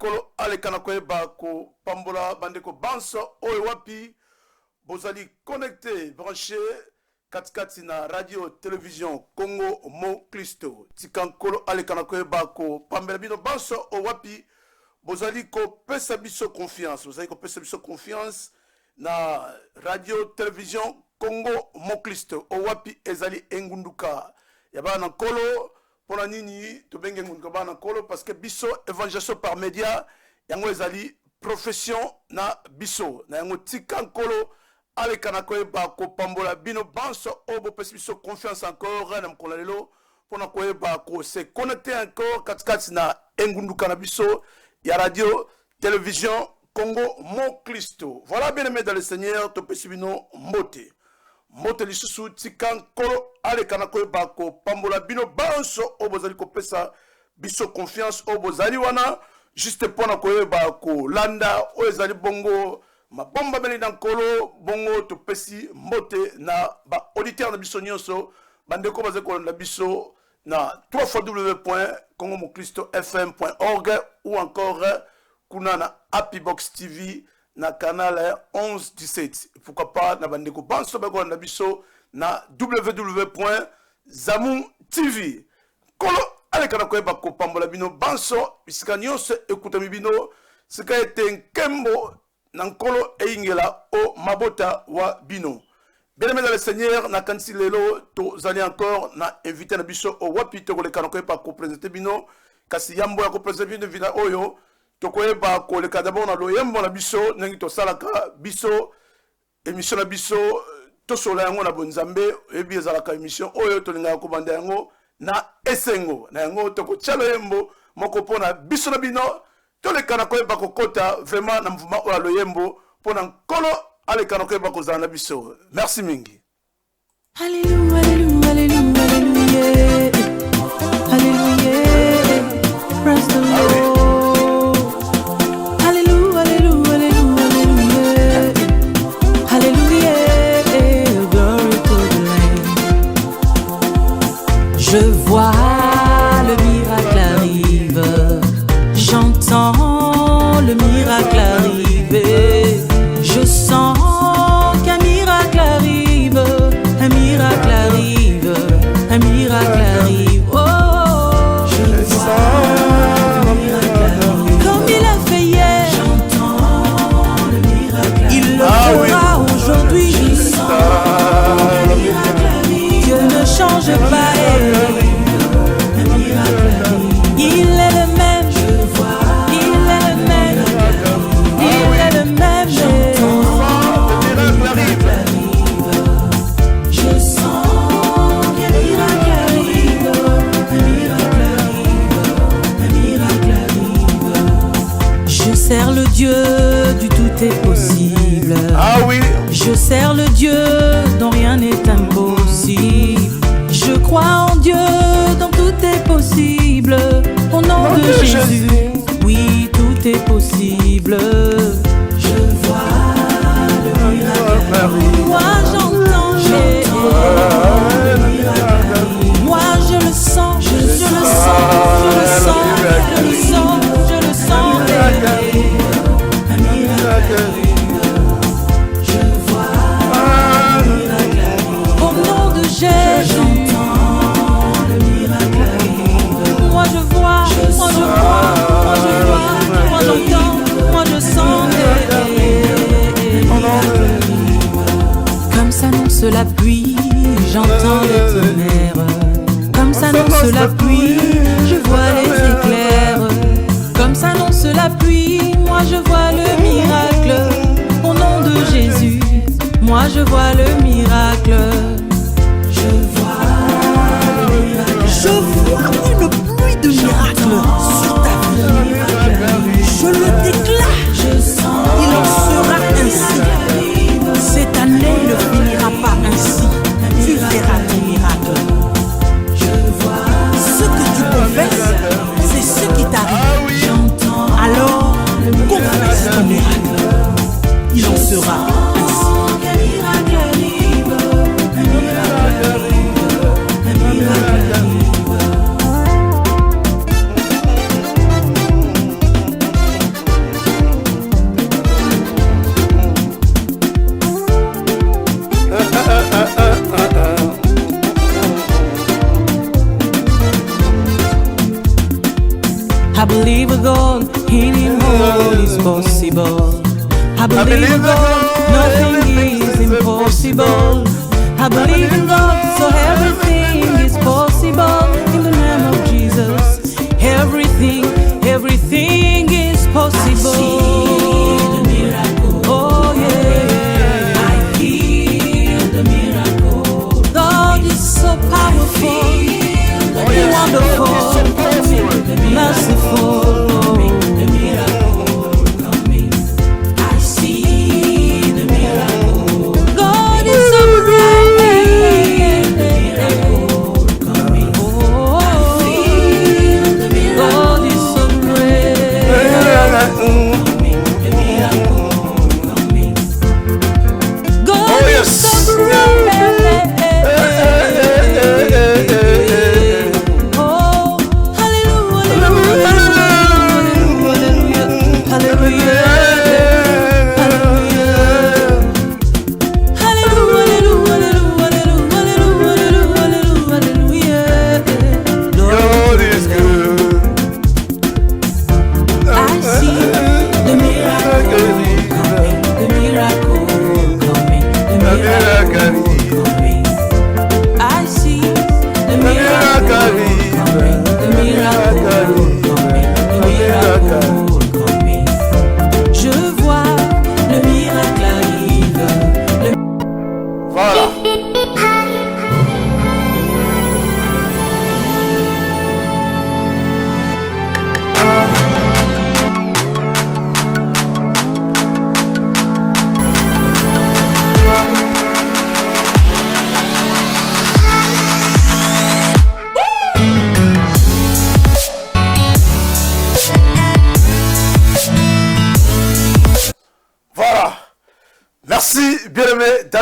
nkolo alekana koyeba ko pambola bandeko banso oyo wapi bozali connecté branché katikati na radio télévision Congo Mo Christo tika nkolo alekana koyeba ko pambela bino banso oyo wapi bozali ko pesa biso confiance na radio télévision Congo Mo Christo oyo wapi ezali engunduka yaba na nkolo pona nini tobenge ngunduka bana nkolo parce que biso évangélisation par média yango ezali profession na biso na yango tika nkolo alekana koyeba ko pambola bino banso obo pesa biso confiance encore na mkola lelo pona koyeba ko se connecter encore katikati na engunduka na biso ya radio télévision Congo Mo Christo. Voilà bien aimé dans le Seigneur to pesa bino mbote moto lisusu tika nkolo alekana koyeba ko pambola bino banso obozali kopesa biso confiance obozali wana juste pona koyeba ko landa oyezali bongo mabomba beli na nkolo bongo topesi mbote na ba auditeur na biso nyonso bandeko bazali kolanda biso na www.congomokristo.fm.org ou encore kuna na Happy Box TV na canal 11-17. Pourquoi pas na bandeko banso bako na biso na www.zamu.tv. Kolo alekana koyeba ko pambola bino banso bisika nyonso ekutami bino sika ete nkembo na nkolo eingela o mabota wa bino. Bien-aimé dans le Seigneur na kanisi lelo to zali encore na invité na biso o wapi to kolekana koyeba ko présenter bino kasi yambo ya ko présenter bino vina oyo tokoyeba koleka d'abord na loyembo na biso nangi tosalaka biso émission na biso tosola yango na bonzambe ebi ezalaka émission oyo tolingaka kobanda yango na esengo na yango tokotia loyembo moko mpona biso na bino tolekana koyeba kokota vraiment na mouvement oyo ya loyembo mpona nkolo alekana koyeba kozala na biso. Merci mingi. Alléluia, alléluia, alléluia, alléluia. Alléluia. Praise the Lord. Je vois le miracle arrive, j'entends le miracle arriver, je sens qu'un miracle arrive, un miracle arrive, un miracle arrive. Oh, je vois le miracle arrive. Comme il a fait hier, j'entends le miracle arrive. Il le fera aujourd'hui, je sens le miracle arrive. Dieu ne change pas. Le Dieu du tout est possible. Ah oui. Je sers le Dieu dont rien n'est impossible. Je crois en Dieu dont tout est possible. Au nom de Jésus, oui, tout est possible. Je vois le miracle. Moi j'entends le miracle. Moi je le sens, je le sens, je le sens, je le sens, je le sens. Je vois le miracle arrive. Au nom de Jésus, j'entends le miracle arrive. Moi je vois, moi je vois, moi je vois, moi j'entends, moi je sens. Comme s'annonce la pluie, j'entends les tonnerres. Comme s'annonce la pluie, je vois les éclairs. Comme s'annonce la pluie, moi je vois le miracle. Au nom de Jésus, moi je vois le miracle. Je vois le miracle. Je vois une pluie de miracles sur ta vie. Je le déclare. Je sens. Il en sera ainsi. Cette année ne finira pas ainsi. Tu verras des miracles. Je vois. Ce que tu confesses, c'est ce qui t'arrive. J'entends. Alors, confesse ton miracle. Il en sera ainsi. Un miracle arrive, un possible. I believe in God, nothing is impossible. I believe in God, so everything is possible. In the name of Jesus, everything is possible. I see the miracle. Oh yeah, I feel the miracle. God is so powerful, wonderful, merciful.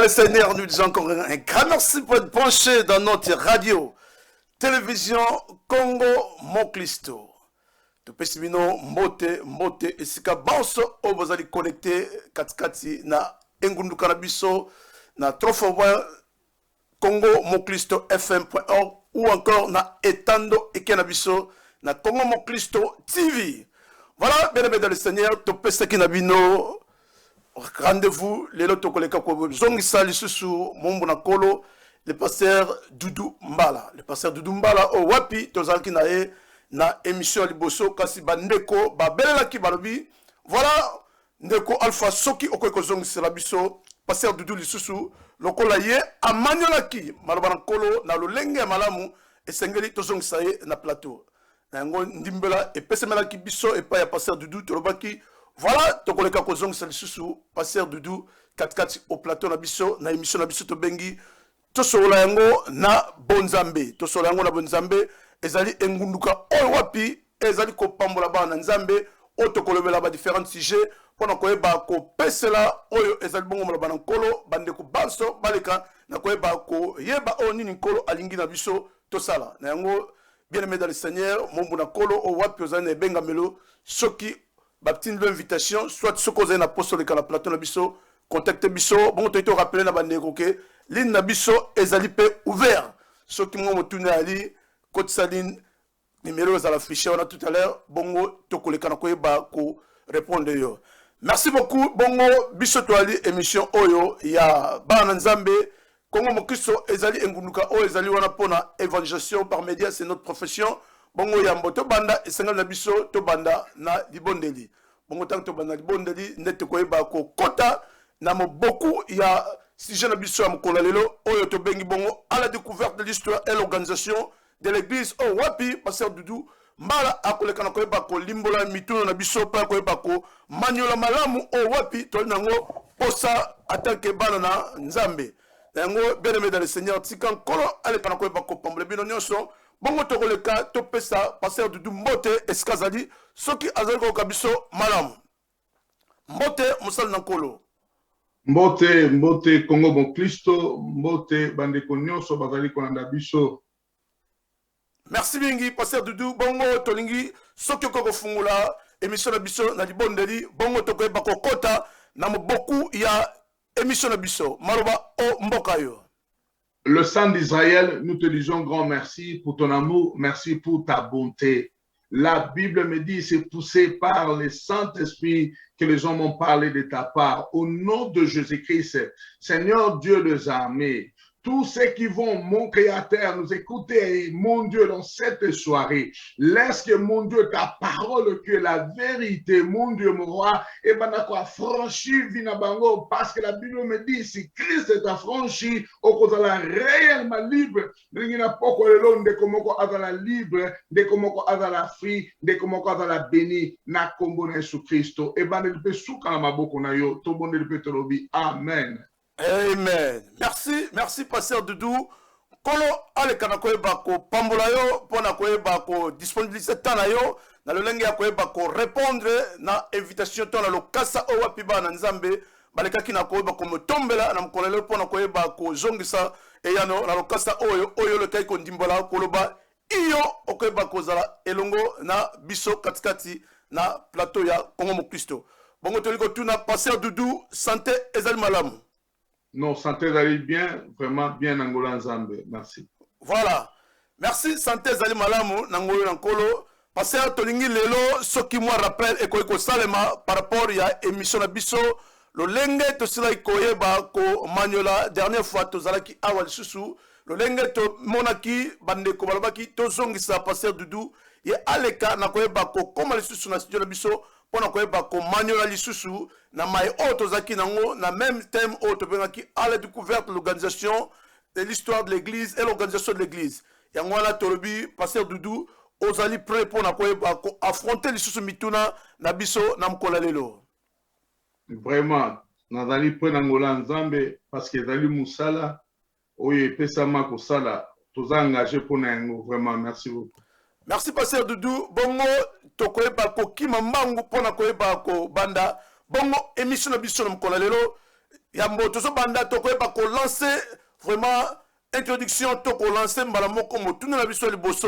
Seigneur, nous disons encore un grand merci pour être branché dans notre radio, télévision Congo Moklisto. Tu peux sinon mote et si ka banso o bozali connecté katikati na engundu kanabiso na trofo Congo Moklisto FM.org ou encore na etando et kanabiso na Congo Moklisto TV. Voilà, bien aimé dans le Seigneur, tu peux se kinabino. Rendez-vous, les lotos koleka ko zongisa lisusu mombo na kolo le pasteur Doudou Mbala. Le pasteur Doudou Mbala o wapi tozalaki na e na émission liboso kasi bandeko ba belelaki balobi. Voilà ndeko Alpha soki okoyeko zongisa la biso pasteur Doudou lisusu lokola ye amanyolaki maloba na kolo na lolenge malamu esengeli tozongisa ye na plateau. Na ngo ndimbela epesemelaki biso epa ya pasteur Doudou tolobaki. Voilà, tokoleka kozong salisusu pasteur Doudou 4-4 au plateau na biso na émission na biso to bengi tosola yango na bonzambe ezali engunduka o wapi ezali ko pambola bana nzambe o tokolobela ba différents sujets pona koyeba ko pesela oyo ezali bongo bana nkolo bande ko banso baleka na koyeba ko yeba o nini nkolo alingi na biso tosala na yango bien aimé dans le Seigneur mombu na kolo o wapi ozali na benga melo soki baptine l'invitation soit ce qu'on a un apostole de la plateau na biso contacte biso bon tu te rappeler na bandeko ke ligne na biso ezali pe ouvert ceux qui m'ont tourné ali côte saline numéro à l'affiche on a tout à l'heure bongo to koleka na koyeba ko répondre yo merci beaucoup bongo biso to ali émission oyo ya bana nzambe Congo Moklisto ezali engunduka o ezali wana pona évangélisation par médias c'est notre profession. Bongo yambo to banda esenga na biso to banda na libondeli bongo tank to banda libondeli ndete koyeba ko kota na moboku ya sujet na biso ya mokolo lelo oyo to bengi bongo à la découverte de l'histoire et l'organisation de l'église o wapi pasteur Doudou Mbala akoleka na koyeba ko limbola mituno na biso pa koyeba ko manyola malamu o wapi to nango posa atanke bana na nzambe nango bien aimé dans le Seigneur tikan kolo aleka na koyeba ko pamble bino nyonso. Bongo tokoleka topesa pasteur Doudou mbote eskazali soki azali ko kabiso malamu mbote musal nankolo mbote Congo Moklisto mbote bandeko nyonso bazali kolanda biso. Merci bingi pasteur Doudou bongo tolingi soki ko fungula émission na biso na libondeli bongo tokoyeba kokota na moboku ya émission na biso maloba o mboka yo. Le sang d'Israël, nous te disons grand merci pour ton amour, merci pour ta bonté. La Bible me dit, c'est poussé par le Saint-Esprit que les hommes ont parlé de ta part. Au nom de Jésus-Christ, Seigneur Dieu des armées, tous ceux qui vont, mon Créateur, nous écouter, mon Dieu, dans cette soirée, laisse que, mon Dieu, ta parole, que la vérité, mon Dieu, mon roi, et ben quoi, franchi Vinabango, parce que la Bible me dit, si Christ est affranchi, au côté de la réellement libre, de comment la libre, de comment la free, de comment la béni, na combo na Jésus Christ, et ben le peut souka na maboko na yo, to bon le peut te lobi, amen. Amen. Merci, Pasteur Doudou. Kolo aleka na koyeba ko pambola yo pona koyeba ko disponibilité tana yo na lolenge ya koyeba ko répondre na invitation to na lokasa o wapi ba na nzambe baleka kina koyeba ko motombela na mkolelo pona koyeba ko zongisa eyano na lokasa oyo le kai ko ndimbola koloba iyo okoyeba ko zala elongo na biso katikati na plateau ya Congo Mokristo. Bongo toliko tuna Pasteur Doudou, santé ezali malamu. Non, santé d'aller bien, vraiment bien Angola Nzambe. Merci. Voilà. Merci, santé Zali Malamu, Nangolo Nankolo. Parce que Tolingi Lelo, ce qui moi rappelle, et Koiko Salema, par rapport à l'émission Abisso, le Lenge, Tosila Koyeba, Ko Maniola, dernière fois, Tozalaki Awal Susu, le Lenge, To Monaki, Bande Kobalabaki, Tozongisa, Pasteur Doudou, et Aleka, Nakoyeba, Ko Komali Susu, na studio Abisso, pour Nakoyeba, Ko Maniola Lisusu, na mai Otozaki Nango, na même thème Otobengaki, à la découverte de l'organisation de l'histoire de l'église et l'organisation de l'église. Yangwana Tolobi, Pasteur Doudou, Ozali prêt pour affronter les sous mituna Nabiso Namkolalelo. Vraiment, Nazali prêt Nangola Nzambe, parce que Zali Moussala, Oye Pesama Kosala, Toza engagé pour Nango. Vraiment, merci beaucoup. Merci, Pasteur Doudou. Bongo, Tokoeba Ko Kimambangu, Pona Koeba Ko Banda. Bongo, émission Nabiso Namkolalelo. Yambo, Tozo Banda, Tokoeba Ko lancer vraiment. Introduction, Toko lancé Mbalamoko Motuna la Biso Liboso,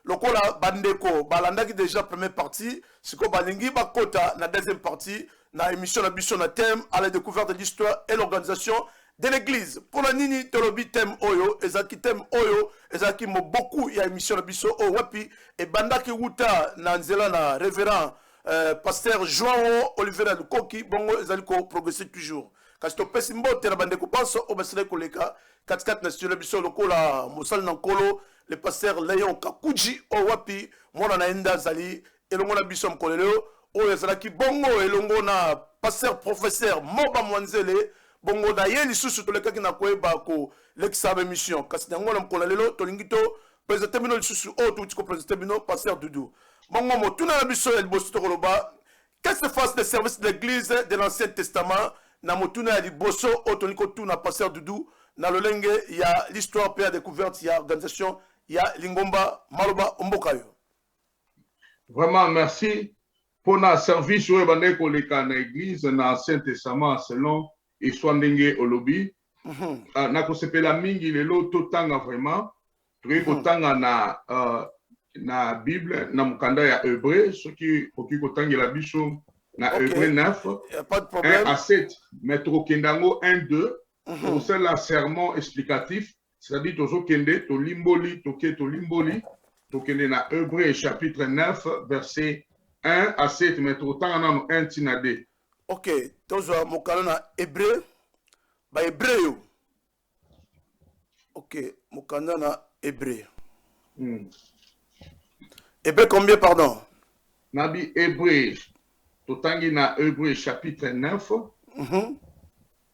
Lokola Bandeko, Balanda qui déjà première partie, Siko Balingi Bakota, la deuxième partie, na émission la Biso na thème à la découverte de l'histoire et l'organisation de l'église. Pour la Nini Tolobi thème Oyo, Ezaki thème Oyo, Ezaki mo beaucoup ya émission la Biso o Wapi, et Banda ki Wuta Nanzela na révérend pasteur Joao Oliveira Lukoki, Bongo Ezaliko progresser toujours. Kasto Pesimbo, Terabandeko Panso, Obasile Koleka, 4-4 National Biso Lokola, Moussal Nankolo, le pasteur Léon Kakuji, Owapi, Mona Naenda Zali, Elongo na Biso Mkolelo, Oyazalaki Bongo, Elongo na pasteur professeur Moba Mwanzele, Bongo na Yeli Susu, Toleka Kinakoe Bako, l'examen mission, Kastinango Mkolelo, Tolingito, présenté Bino Susu, Otutiko présenté Bino, pasteur Doudou. Bongo Motuna Biso El Bosto Koloba, qu'est-ce que fasse les services de l'église de l'Ancien Testament? Na motuna ya liboso otoniko tu na pasteur Doudou na lolenge ya l'histoire père découverte ya organisation ya Lingomba Maloba Ombokayo. Vraiment merci pour na service où bande ko leka na église na Ancien Testament selon histoire ndenge olobi. Na ko sepela mingi lelo totanga vraiment to ko tanga na Bible na mukanda ya Hébreu ce qui ko tangela biso na Hébreu 9, 1 à 7, mais Trokendango 1, 2, pour cela sermon explicatif, c'est-à-dire Tozo Kende, to limboli, Tokende na Hébreu chapitre 9, verset 1 à 7, mais Trotangana 1 tinade. Ok, Tozo Mokana na Hébreu, ba Hébreu. Ok, Mokana na Hébreu. Hébreu combien, pardon? Nabi Hébreu. Totangi na Hébreu chapitre 9,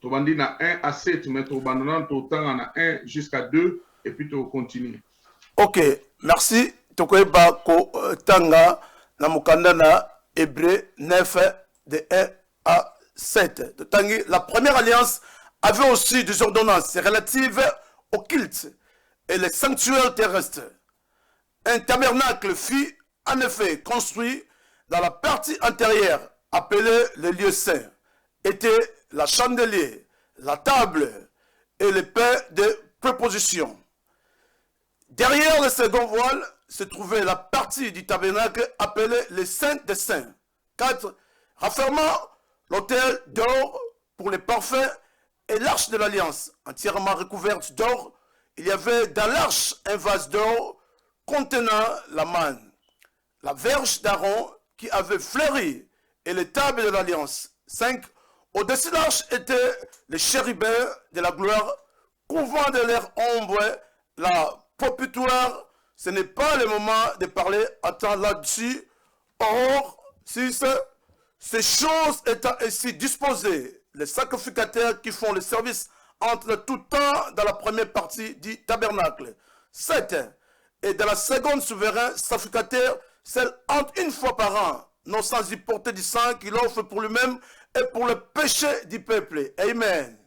Tobandi na 1 à 7, mais Tobanana Totanga na 1 jusqu'à 2, et puis tu continues. Ok, merci. Tokoeba ko tanga na mukanda na Hébreu 9 de 1 à 7. Totangi, la première alliance avait aussi des ordonnances relatives au culte et les sanctuaires terrestres. Un tabernacle fut en effet construit dans la partie antérieure, appelée le lieu saint, était la chandelier, la table et le pain de préposition. Derrière le second voile se trouvait la partie du tabernacle appelée le Saint des Saints. 4. Raffermant l'autel d'or pour les parfums et l'arche de l'alliance, entièrement recouverte d'or. Il y avait dans l'arche un vase d'or contenant la manne. la verge d'Aaron qui avait fleuri et les tables de l'Alliance. 5. Au-dessus de l'arche étaient les chérubins de la gloire, couvrant de leur ombre la pourputoire. Ce n'est pas le moment de parler à temps là-dessus. Or, 6. Ces choses étant ainsi disposées, les sacrificateurs qui font le service entre tout temps dans la première partie du tabernacle. 7. Et dans la seconde souverain sacrificateur, celle entre une fois par an, non sans y porter du sang qu'il offre pour lui-même et pour le péché du peuple. Amen.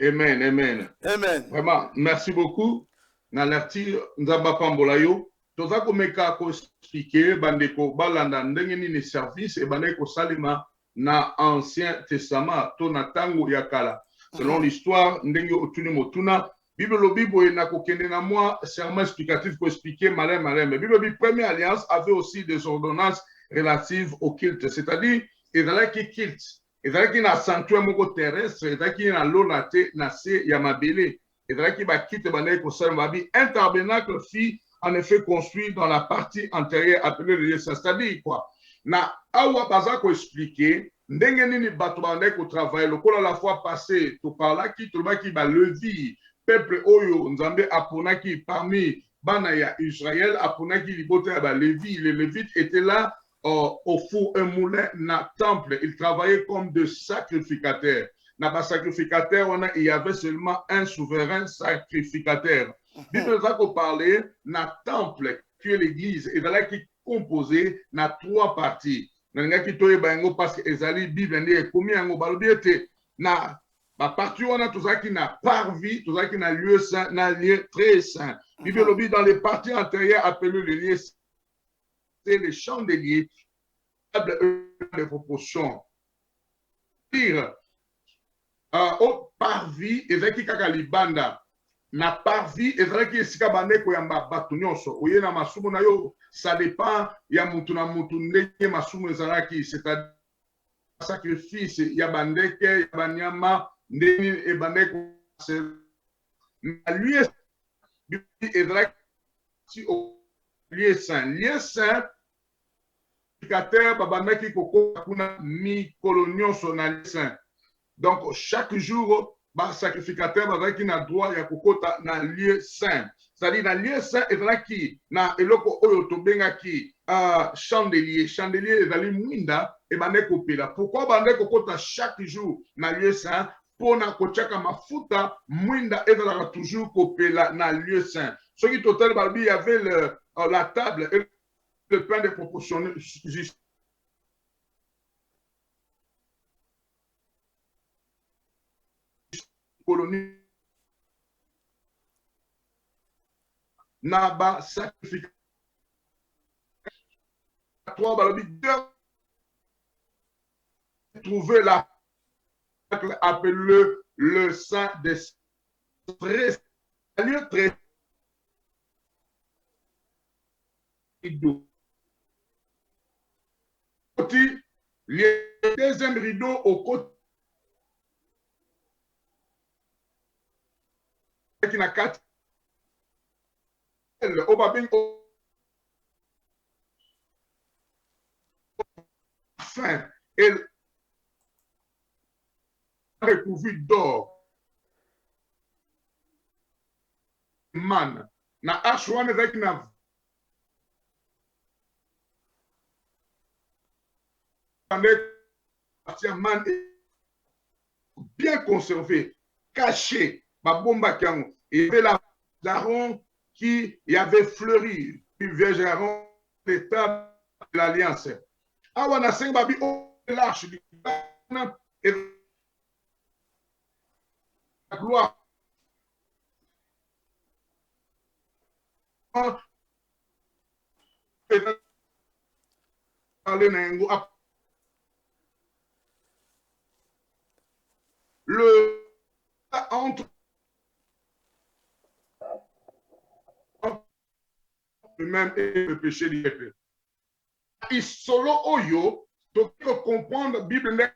Amen, amen. Amen. Vraiment, merci beaucoup. Nalerti nzamba pambola yo. Toza komeka ko expliquer bandeko balanda ndenge nini service et bandeko salima na Ancien Testament to na tango ya kala. Selon l'histoire ndenge otuni motuna Bible lo Bible na kokende na moi serment explicatif pour expliquer malin. Mais Bible première alliance avait aussi des ordonnances relatives au culte, c'est-à-dire il y a qui culte. Il y a qui na sanctuaire moko terrestre, il y a qui na lonate na se ya mabele. Il y a qui ba quitte bandeko salima bi un tabernacle fit en effet construit dans la partie antérieure appelée le lieu saint. C'est-à-dire quoi? Na awa bazako expliquer ndenge nini bato bandeko travailler lokola la fois passée to parla qui to ba ki ba levi peuple oyo nzambe aponaki parmi bana ya Israël aponaki libota ya ba levi. Les lévites étaient là au four un moulin na temple. Ils travaillaient comme de sacrificateurs. Na ba sacrificateur il y avait seulement un souverain sacrificateur. Bible ça qu'on parlait na temple qui est l'église et dans là qui composé na trois parties. Nanga ki toye bango parce que ezali Bible ndi komi yango balobi ete na ba partie on a tout ça qui n'a parvis, tout ça qui n'a lieu saint, na lieu très saint. Bible lobi dans les parties antérieures appelées les lieux c'est les chandeliers de proportion. Dire au parvis ezaki kaka libanda. Na parvis ezalaki esika bandeko ya bato nyonso oye na masumu na yo ça dépend ya mutu na mutu ndenge masumu ezalaki c'est-à-dire sacrifice ya bandeke ya banyama ndenge e bandeko na lieu ezalaki au lieu saint sacrificateur babandaki kokota kuna mikolo nyonso na lieu saint. Donc chaque jour ba sacrificateur bazaki na droit ya kokota na lieu saint. C'est-à-dire na lieu saint ezalaki na eloko oyo tobengaki chandelier. Chandelier ezali mwinda e bande kopela. Pourquoi bande kokota chaque jour na lieu saint? Pona kochaka mafuta mwinda ezalaka toujours kopela na lieu saint. Ce qui total balbi il y avait la table et le pain de proportion juste. Colonie Naba sacrificatoire trouver la appelé le sang des très lieu très rideau. Le deuxième rideau au côté qui n'a quatre au babing fin et recouvert d'or man na ashwan avec na man bien conservé caché ma bomba kiango. Il y avait la d'Aaron qui y avait fleuri, puis Vierge Aaron, l'état de l'alliance. Awana sing babi o l'arche du et la gloire. Le entre même et le péché du peuple. Et solo oyo, tu peux comprendre la Bible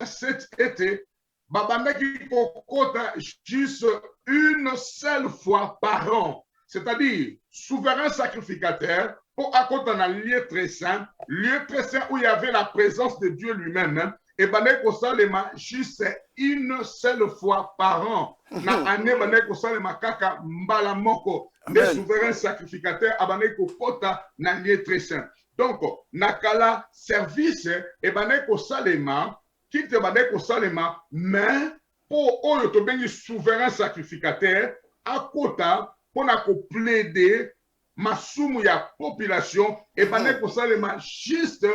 cet été babandaki kokota juste une seule fois par an. C'est-à-dire, souverain sacrificateur, pour accompagner dans un lieu très saint où il y avait la présence de Dieu lui-même, et bandé kosalema juste une seule fois par an. Na année bandé kosalema kaka mbala moko. Les souverains sacrificateurs abandé kokota na lieu très saint. Donc, nakala service et bandé kosalema quitte bandé kosalema mais pour oyo to bengi souverain sacrificateur akota pour na ko plaider masumu ya population et bandé kosalema juste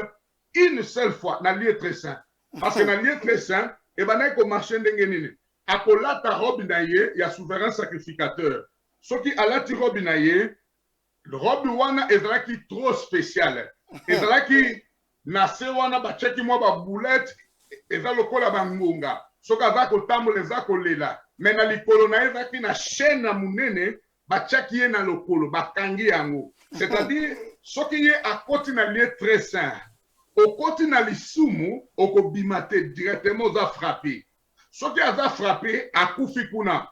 une seule fois na lieu très saint. Parce que dans le lieu très saint, et ben ko marché ndenge nini. Akolata robe na ye ya souverain sacrificateur. Ce qui alati robe na ye, robe wana ezalaki trop spécial. Ezalaki na se wana ba cheki mo ba boulette eza lokola bangunga. Soka za ko tambola za ko lela. Mais na likolo na ezaki na chaîne na munene ba cheki ye na lokolo ba kangi yango. C'est-à-dire ce qui est à côté na lieu très saint. Au côté na lisumu, au bimate directement aux a frappé. Ce qui a frappé, a koufi kuna.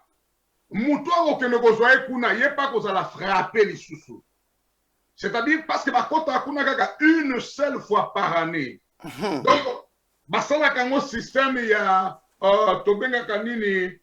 Moutoua au kene gozoye kuna, yé pas qu'on a la frappé lisusu. C'est-à-dire parce que ma kota kuna kaka une seule fois par année. Donc, basala kango système ya tobenga kanini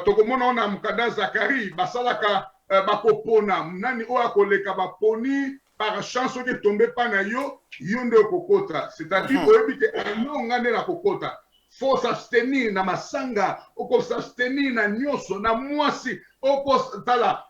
tokomona ona mukada Zakari, basala ka bakopona, nani oa koleka baponi. Par chance que tombé pas na yo yonde kokota, c'est-à-dire que on ngane la kokota, faut s'abstenir na masanga, oko s'abstenir na nyoso na mwasi, oko tala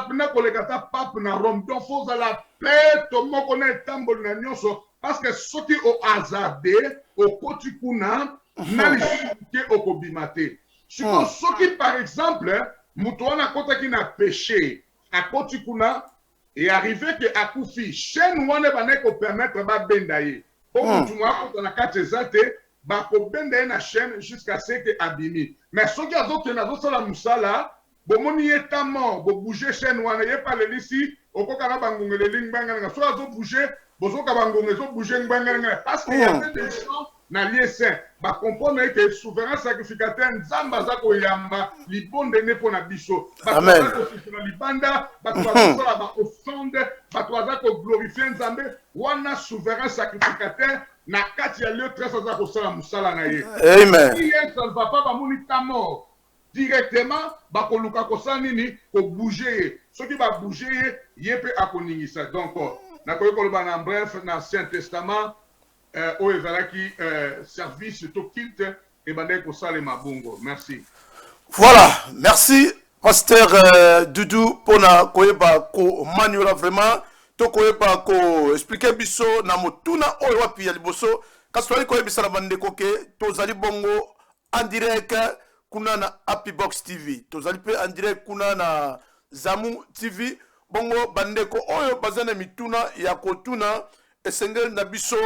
pena kolekata pape na Rome, donc faut la paix to moko na tambol na nyoso parce que ce qui au hasardé au kotikuna na lisike oko bimate. Ce qui par exemple mutoana kota ki na péché à kotikuna et arrivé que akufi chaîne wana baneko permettre ba bendaye pour mutu mwako na kate zate ba ko bendaye na chaîne jusqu'à ce que abimi mais ce qui a d'autres na zo la musala bo moni eta mort bo bouger chaîne wana ye pas le ici okoka na bangongele lingbanga na so azo bouger bozo ka bangongele zo bouger nganga parce qu'il y a des gens na lieu saint ba comprendre que souverain sacrificateur nzamba za ko yamba libonde ne pona biso ba ko libanda ba ko la ba offrande ba ko glorifier nzambe wana souverain sacrificateur na kati ya lieu très za ko sala musala na ye amen si ça ne va pas ba moni ta mort directement ba ko luka ko sa nini ko bouger ce qui va bouger yepe akoningisa donc na ko ko ba na bref na Ancien Testament au ezalaki service to kilt et bandé ko sale mabungo. Merci. Voilà, merci pasteur Doudou pona koyeba ko manuela vraiment to koyeba ko expliquer biso na motuna oyo wapi ya liboso kasi to koyebisa na bandeko ke tozali bongo en direct kuna na Happy Box TV, tozali pe en direct kuna na Zamu TV bongo bandeko oyo bazana mituna ya kotuna esengel na biso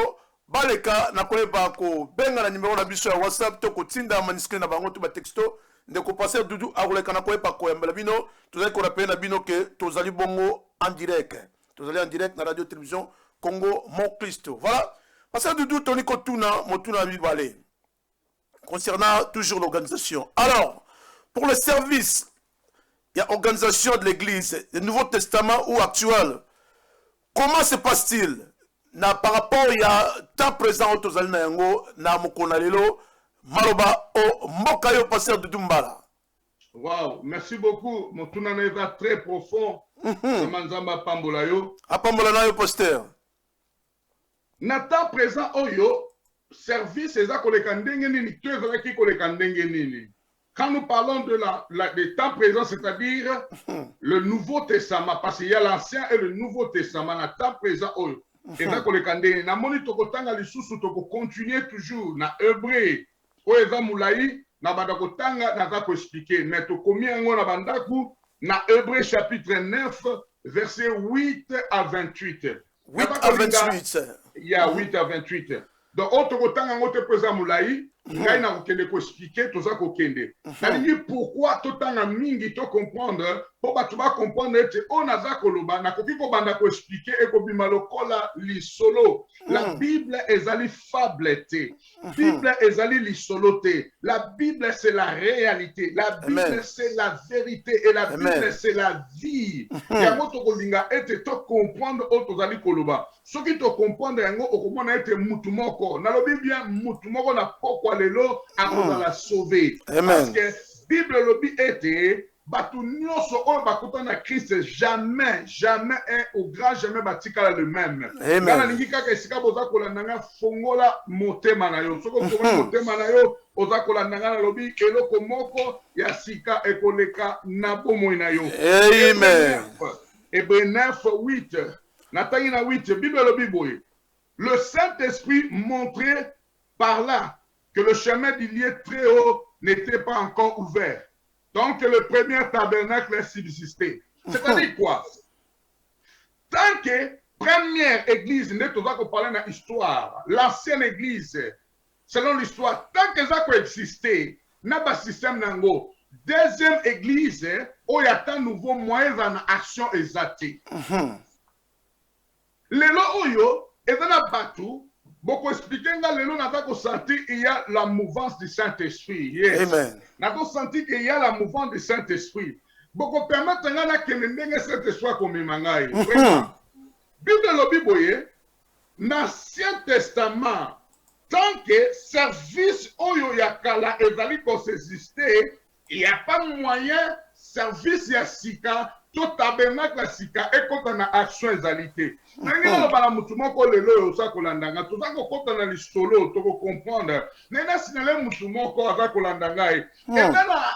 baleka na koyeba ko benga na numéro na biso ya WhatsApp to kotinda manuscrit na bango to ba texto ndeko passer Doudou akoleka na koyeba ko yambela bino tozali ko rappeler na bino ke tozali bongo en direct, tozali en direct na radio télévision Congo Mon Christo. Voilà, passer Doudou toni ko tuna motuna bibale concernant toujours l'organisation. Alors pour le service, il y a organisation de l'église, le Nouveau Testament ou actuel, comment se passe-t-il na par rapport ya temps présent au tozali na yango na mokona lelo maloba o mboka yo pasteur Doudou Mbala. Wow, merci beaucoup. Mon tournage va très profond. Manzamba pambola yo. Apambola na yo pasteur. Na temps présent oyo service eza koleka ndenge nini tu ezala ki koleka ndenge nini. Quand nous parlons de des temps présents, c'est-à-dire le Nouveau Testament, parce qu'il y a l'Ancien et le Nouveau Testament, na temps présent oyo. Et ça, na moni tokotanga lisusu toko continuer toujours na hébreu o eza mulai na badakotanga na za ko expliquer mais tokomi yango na bandaku na hébreu chapitre 9 verset 8 à 28. 8 à 28. Il y a 8 à 28. Donc on tokotanga ngote pesa mulai ngai na kokende koexplike toza kokende nalingi pourquoi totanga mingi to comprendre po bato bacomprendre ete oyo naza koloba nakoki kobanda koexplike ekobima lokola lisolo la bible ezali fable te bible ezali lisolo te la bible c'est la réalité la bible c'est la vérité et la bible c'est la vie yango tokolinga ete to comprendre oyo tozali koloba soki to comprendre yango okomona ete mutu moko nalobi bien mutu moko na pokwa lelo akozala sauvé parce que bible lobi ete bato nyonso oyo bakuta na Christ jamais un au grand jamais batikala le même nga nalingi kaka esika boza kolanda nga fongola motema na yo soki ofongola motema na yo oza kolanda nga nalobi eloko moko ya sika ekoleka na bomoi na yo Hébreux 9:8 natangi na 8 bible lobi boye le Saint-Esprit montrait par là que le chemin du lieu très haut n'était pas encore ouvert. Donc le premier tabernacle est subsisté. C'est-à-dire quoi? Tant que première église n'est pas parler dans l'histoire, l'ancienne église, selon l'histoire, tant que ça peut exister, n'a pas système nango. Deuxième église, où il y a un nouveau moyen en action exaltée. Lelo oyo, et dans la batou, beaucoup expliqué que lelo n'a pas senti il y a la mouvance du Saint-Esprit. Yes. Amen. N'a pas senti qu'il y a la mouvance du Saint-Esprit. Beaucoup permettent que le Saint-Esprit comme mangai. Vraiment. Bible lobi boye, l'Ancien Testament, tant que service oyo yakala ezali consisté, il n'y a pas moyen service ya sika to tabernacle sika ekota na action ezalité. Nanga bala mutu moko lelo osa kolandanga toza kokota na lisolo to ko comprendre. Nena sinale mutu moko aza kolandanga e. Ezala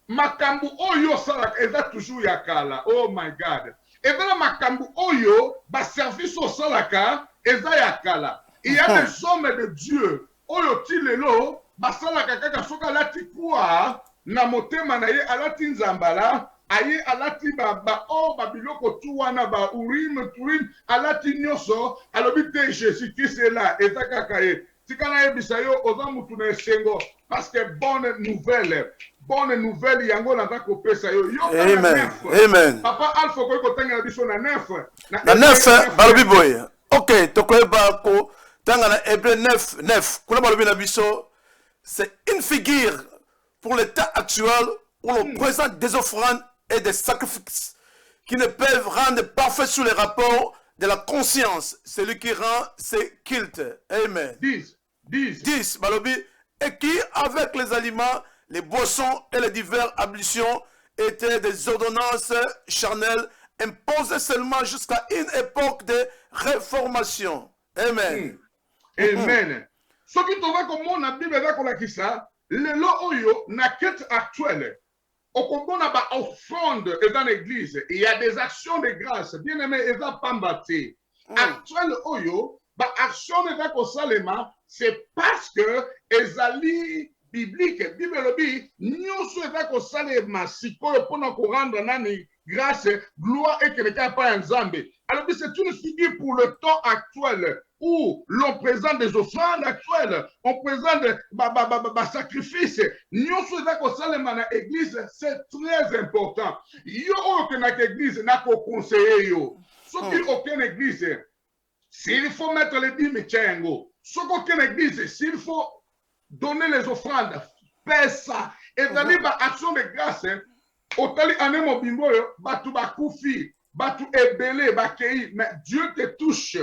makambu oyo sala eza toujours yakala. Oh my God. Ezala makambu oyo ba service o salaka eza yakala. Il y a des hommes de Dieu oyo ti lelo ba salaka kaka soka lati kwa na motema na ye alati nzambala aye alati ba biloko tu wana ba urim turim alati nyoso alobi te Jésus Christ est là eza kaka ye tikana yebisa yo oza mutu na esengo parce que bonne nouvelle yango naza kopesa yo amen papa alpha ko kotanga biso na 9 balobi boye OK tokoyeba ko tanga na Hébreux 9 kuna balobi na biso c'est une figure pour l'état actuel où l'on présente des offrandes et des sacrifices qui ne peuvent rendre parfait sous les rapports de la conscience, celui qui rend ses cultes. Amen. 10, Balobi, et qui, avec les aliments, les boissons et les diverses ablutions, étaient des ordonnances charnelles imposées seulement jusqu'à une époque de réformation. Amen. Amen. Ce qui te comme on a Bible avec ça, lelo oyo na quête actuelle au combo na ba offrande dans l'église il y a des actions de grâce bien aimé eza pambate actuelle oyo ba action de kosalema c'est parce que ezali biblique bible lobi nyonso eza kosalema sikoyo pona ko rendre nani grâce gloire et quelqu'un pas nzambe alors c'est une figure pour le temps actuel où l'on présente des offrandes actuelles, on présente des sacrifices. Nous sommes dans l'église, c'est très important. Il y a aucune église n'a pas conseillé. Sauf aucune église, s'il faut mettre les dîmes, sauf aucune église, s'il faut donner les offrandes, faire ça. Et dans les actions de grâce, otali anemo bingo, batu bakufi, batu ebele, bakei, mais Dieu te touche.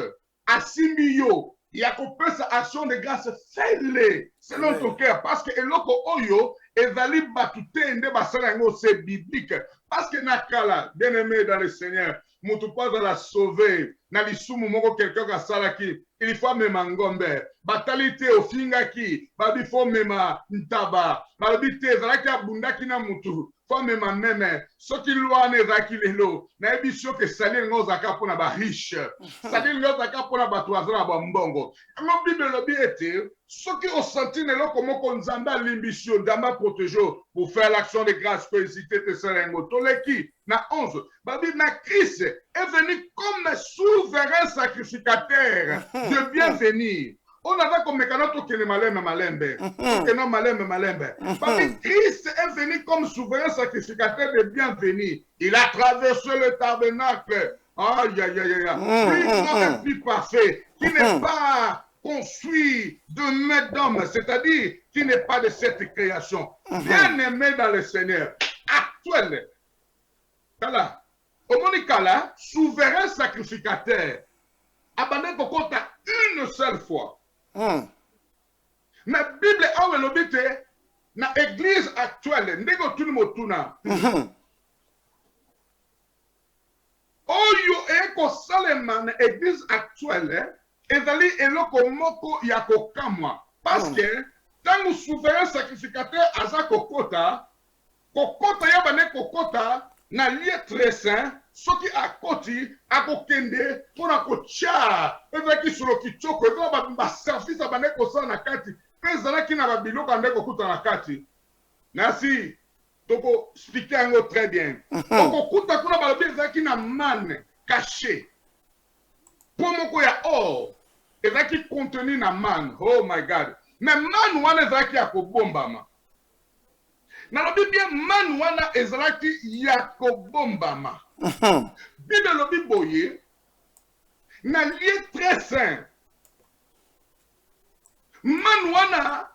Asimio, il y a qu'on peut sa action de grâce, fais-le selon ton cœur, parce que eloko oyo, ezali batute ende basalango, c'est biblique, parce que nakala, bien aimé dans le Seigneur, mutu pas à la sauver, na lisumu moko quelqu'un ka salaki, il faut même ngombe, batalité au fingaki, babi faut même ntaba, babi te zalaki abundaki na mutu. Même ceux qui loin ezaki lelo na ebiso que salir ngozaka pona ba riche salir ngozaka pona ba toazana ba mbongo mo bible lobi ete ceux qui ont senti lelo comment konzamba l'ambition d'ama protéger pour faire l'action de grâce pour hésiter te serengo toleki na 11 babi na Christ est venu comme souverain sacrificateur de bienvenue on a comme mécano qui est malembe. Que non malembe. Parce que Christ est venu comme souverain sacrificateur de bienvenue. Il a traversé le tabernacle. Aïe, aïe, aïe, aïe. Plus grand et plus parfait. Qui n'est pas construit de main d'homme, c'est-à-dire qui n'est pas de cette création. Bien aimé dans le Seigneur. Actuel. Kala. Omonikala, souverain sacrificateur. Abandonné kokota une seule fois. Na Bible awe lobite na église actuelle ndeko tuni motuna. Oyo eko salema na église actuelle ezali eloko moko ya kokamwa parce que tangu souverain sacrificateur aza kokota ya bane kokota na lieu très saint soki akoti akokende pona kotia ezaki solo kichoko eza ba service abane kosala na kati ezalaki na babiloko ande kokuta na kati nasi toko expliquer yango très bien okokuta kuna balobi ezalaki na manne caché po moko ya or ezalaki contenu na manne. Oh my god, mais manne wana ezalaki ya kobombama. Nalobi bien manne wana ezalaki ya kobombama. Bible lobi boye na lieu très saint. Man wana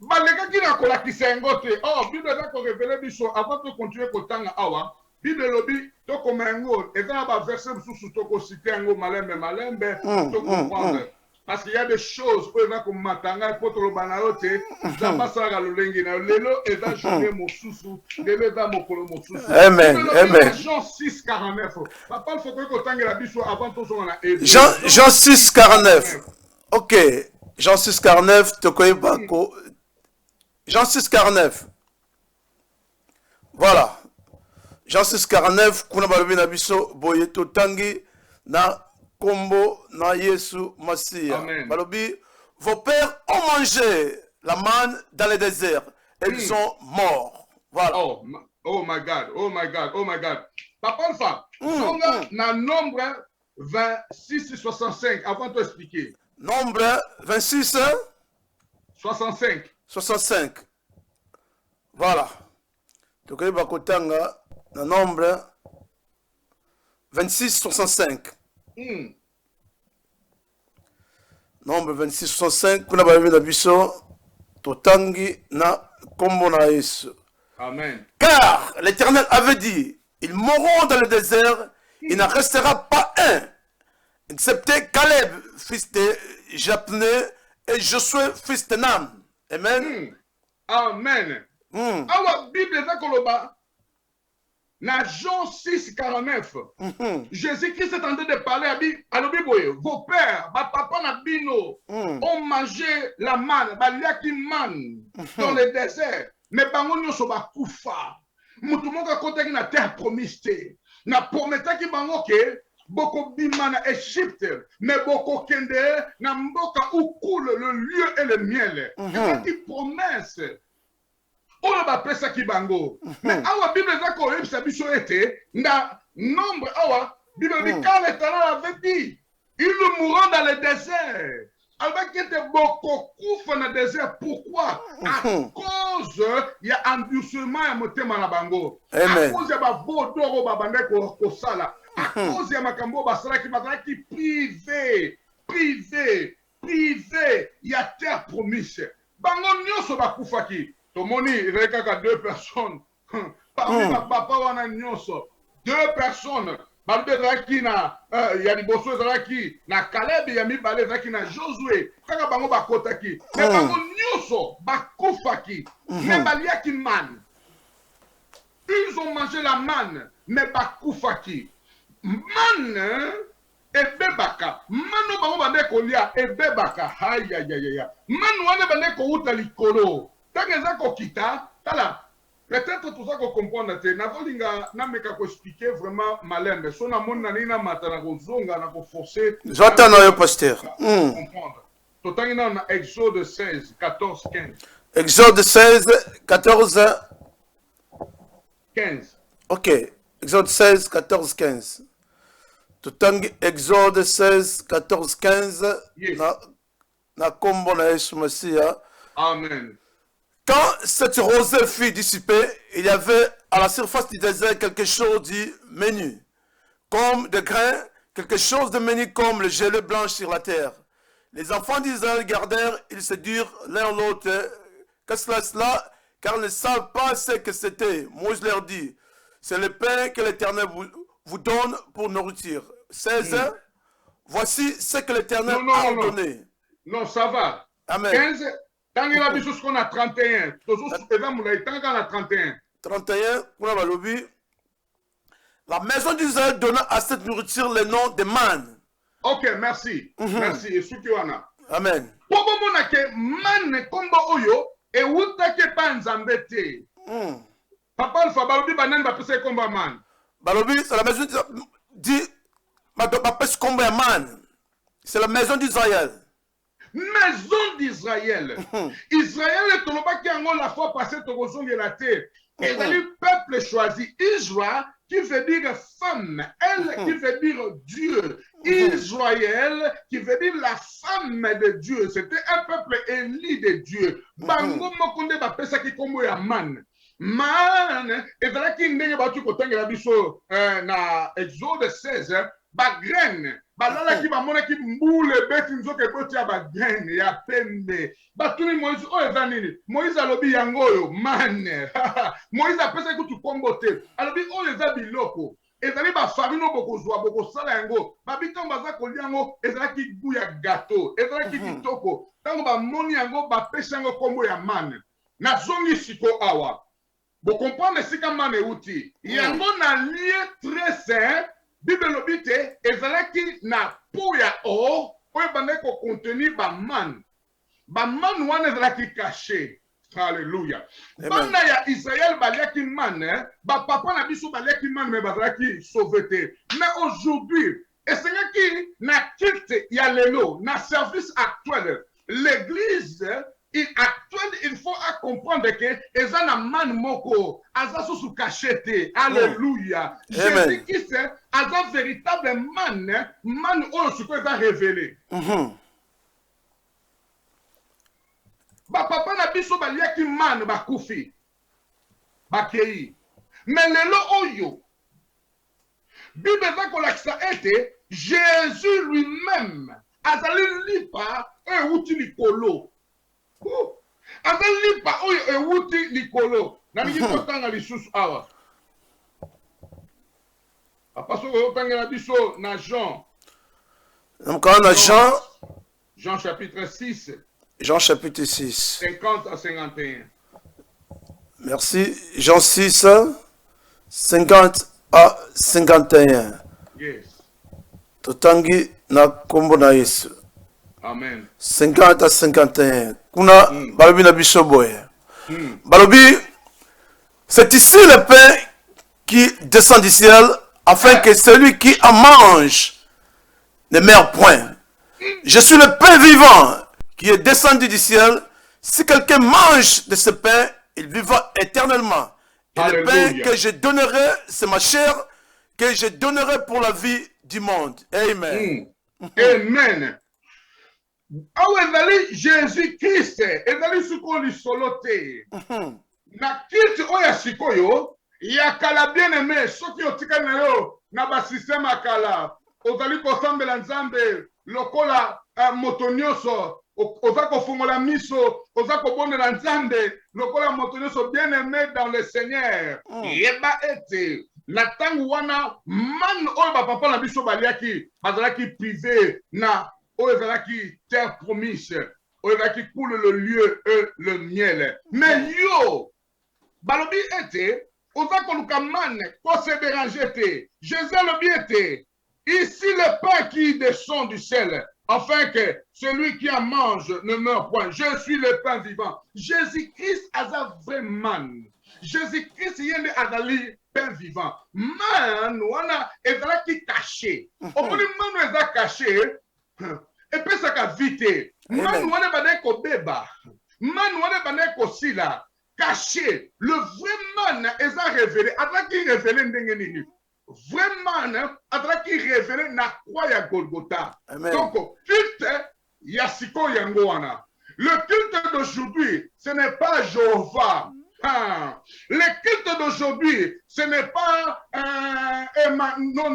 balekaki na kolakisa yango te. Oh, Bible eza korevele biso avant de continuer kotanga awa. Bible lobi tokoma yango eza na baverset mosusu tokosite yango malembe tokcomprendre. Parce qu'il y a des choses où eza komatanga po toloba na yo te zabasalaka lolenge na yo lelo eza journée mosusu lelo eza mokolo mosusu. Amen. Jean 6:49. Papa il faut que kotangela biso avant tozonga na Jean 6:49. Ok. Jean 6:49, tokoye bako. Jean 6:49. Voilà. Jean 6:49, kuna balobi na biso boye totangi na kombo na Yesu Masia. Balobi, vos pères ont mangé la manne dans le désert et ils sont morts. Voilà. Oh my God. Papa Alpha, na nombre 26-65 avant de t'expliquer. Nombre 26, 65. Voilà. Donc, il va kotanga na nombre 26-65. Nombre 26-65. Kuna ba na biso totangi na kombo na Yesu. Amen. Car l'Éternel avait dit, ils mourront dans le désert, il n'en restera pas un. Excepté Caleb, fils de Jephné, et Josué, fils de Nam. Amen. Amen. Awa Bible eza koloba na Jean 6:49. Jésus-Christ est en train de parler à l'obiboye. Vos pères, papa na bino, ont mangé la manne, baliaki manne dans le désert. Mais bango nyonso bakufa. Mutu moko akotaki na terre promise te. Na prometaki bango ke boko bima na Égypte, mais boko kende na mboka où coule le lieu et le miel. C'est une promesse. On va pesa ki bango. Mais awa Bible eza ko yebisa biso ete na nombre awa Bible dit quand l'Éternel avait dit, ils mourront dans le désert. Avec était beaucoup couvre dans le désert. Pourquoi? À cause il y a endurcissement à motema na bango. À cause il y a ba vodoro ba bande ko sala. À cause il y a makambo basala ki privé, il y a terre promise. Bango nyonso bakufaki. Tomoni rekaka 2 personnes. Parmi ma papa wana nyonso 2 personnes. Balbe zaki na ya liboso zaki na Caleb ya mibale zaki na Josué. Kaka bango bakotaki. Mais bango nyonso bakufaki. Mais baliaki man. Ils ont mangé la manne, mais bakufaki. Man ebebaka. Mano bango bande kolia ebebaka. Aïe aïe aïe. Man wana bande ko uta likolo. Tangeza ko kita, tala. Peut-être tout ça qu'on comprend, n'a meka ko expliquer vraiment malembe. So na mon na nina matana ko zonga na ko forcer. J'entends yo pasteur. Comprendre. Totangi na Exode 16, 14, 15. Exode 16, 14, 15. Ok. Exode 16, 14, 15. Totangi Exode 16, 14, 15. Yes. na kombo na Yesu Masia. Amen. Quand cette rosée fut dissipée, il y avait à la surface du désert quelque chose de menu, comme des grains, quelque chose de menu comme le gelée blanche sur la terre. Les enfants d'Israël gardèrent, ils se dirent l'un l'autre, qu'est-ce que cela? Car ils ne savent pas ce que c'était. Moïse leur dit, c'est le pain que l'Éternel vous donne pour nourrir. 16 ans, voici ce que l'Éternel a ordonné. Non, ça va. Amen. 15, tant qu'il a vu jusqu'on a 31. Tant qu'il a 31. 31, la maison d'Israël donna à cette nourriture le nom de manne. Ok, merci. Merci. Et ce qu'il y en a. Amen. Pourquoi on a que manne combo oyo et où t'as que pas nzambete? Papa Alpha Balobi banen va passer combo man. Balobi, c'est la maison dit c'est la maison d'Israël. Maison d'Israël. Israël est au bas qui a la fois passé au gozon de la terre. Et le peuple choisi. Israël qui veut dire femme. Elle qui veut dire Dieu. Israël qui veut dire la femme de Dieu. C'était un peuple élu de Dieu. Bango mokonde ba pesa ki kombo ya man. Man, ezalaki ndenge batu kotangela biso na Exode 16, ba graine, ba lala ki ba mona ki mbule beti nzoke boti ya ba graine ya pembe. Batuni Moïse o eza nini? Moïse alobi yango yo man. Moïse apesa ki tu kombo te. Alobi o eza biloko. Ezali ba farine boko zwa boko sala yango. Ba bitango baza kolia yango ezalaki goût ya gâteau. Ezalaki kitoko. Tango ba moni yango ba pesa yango kombo ya man. Na zongi siko awa. Vous comprenez ce que man outil. Il y a un lien très sain. Bible lobite ezalaki na pouya or oyo bandeko contenir ba man. Ba man wana ezalaki caché. Alléluia. Banda ya Israël baliaki man, ba papa na biso baliaki man mais bazalaki sauveté. Mais aujourd'hui, esengaki na culte ya lelo, na service actuel, l'église il faut comprendre que ezana man moko aza sous cachette. Alléluia. Jésus qui c'est aza véritable man oyo siko eza révélé. Ba papa na biso baliaki man bakufi bakei. Mais lelo oyo Bible eza kolakisa ete Jésus lui-même azali lipa euti likolo. Azali pa oyo ewuti likolo. Na ngi kotanga lisusu awa. Apaso kotanga na biso na Jean. Donc on a Jean chapitre 6. Jean chapitre 6. 50 à 51. Merci. Jean 6, 50 à 51. Yes. Totangi na kombo na Yesu. Amen. 50 à 51. Kuna balobi na biso boye. Balobi, c'est ici le pain qui descend du ciel afin que celui qui en mange ne meure point. Je suis le pain vivant qui est descendu du ciel. Si quelqu'un mange de ce pain, il vivra éternellement. Et le pain que je donnerai, c'est ma chair que je donnerai pour la vie du monde. Amen. Amen. Awa ezali Jésus-Christ, ezali siko lisolo te. Na kilte oya sikoyo, ya kala bien aimé, soki otika na yo, na ba système akala, ozali kosambela nzambe, lokola moto nyonso, oza kofungola miso, oza kobondela nzambe, lokola moto nyonso bien aimé dans le Seigneur. Yeba ete, na tangu wana, man oyo ba papa na biso baliaki, bazalaki privé na qui terre promise, qui coule le lieu et le miel. Mais yo, balobi était, oza koluka man, pour se déranger. Jésus le bien était. Ici le pain qui descend du ciel, afin que celui qui en mange ne meure point. Je suis le pain vivant. Jésus-Christ a vraiment. Jésus-Christ yende azali pain vivant. Man, wana ezalaki caché. Au moins man eza caché. Et puis ça a vite. Man wana bana ko beba. Man wana bana ko sila. Caché. Le vrai man est révélé. Atraki révélé ndenge nini. Vrai man atraki révélé na croix ya Golgotha. Donc culte Yasiko Yangoana. Le culte d'aujourd'hui, ce n'est pas Jéhovah. Le culte d'aujourd'hui, ce n'est pas non.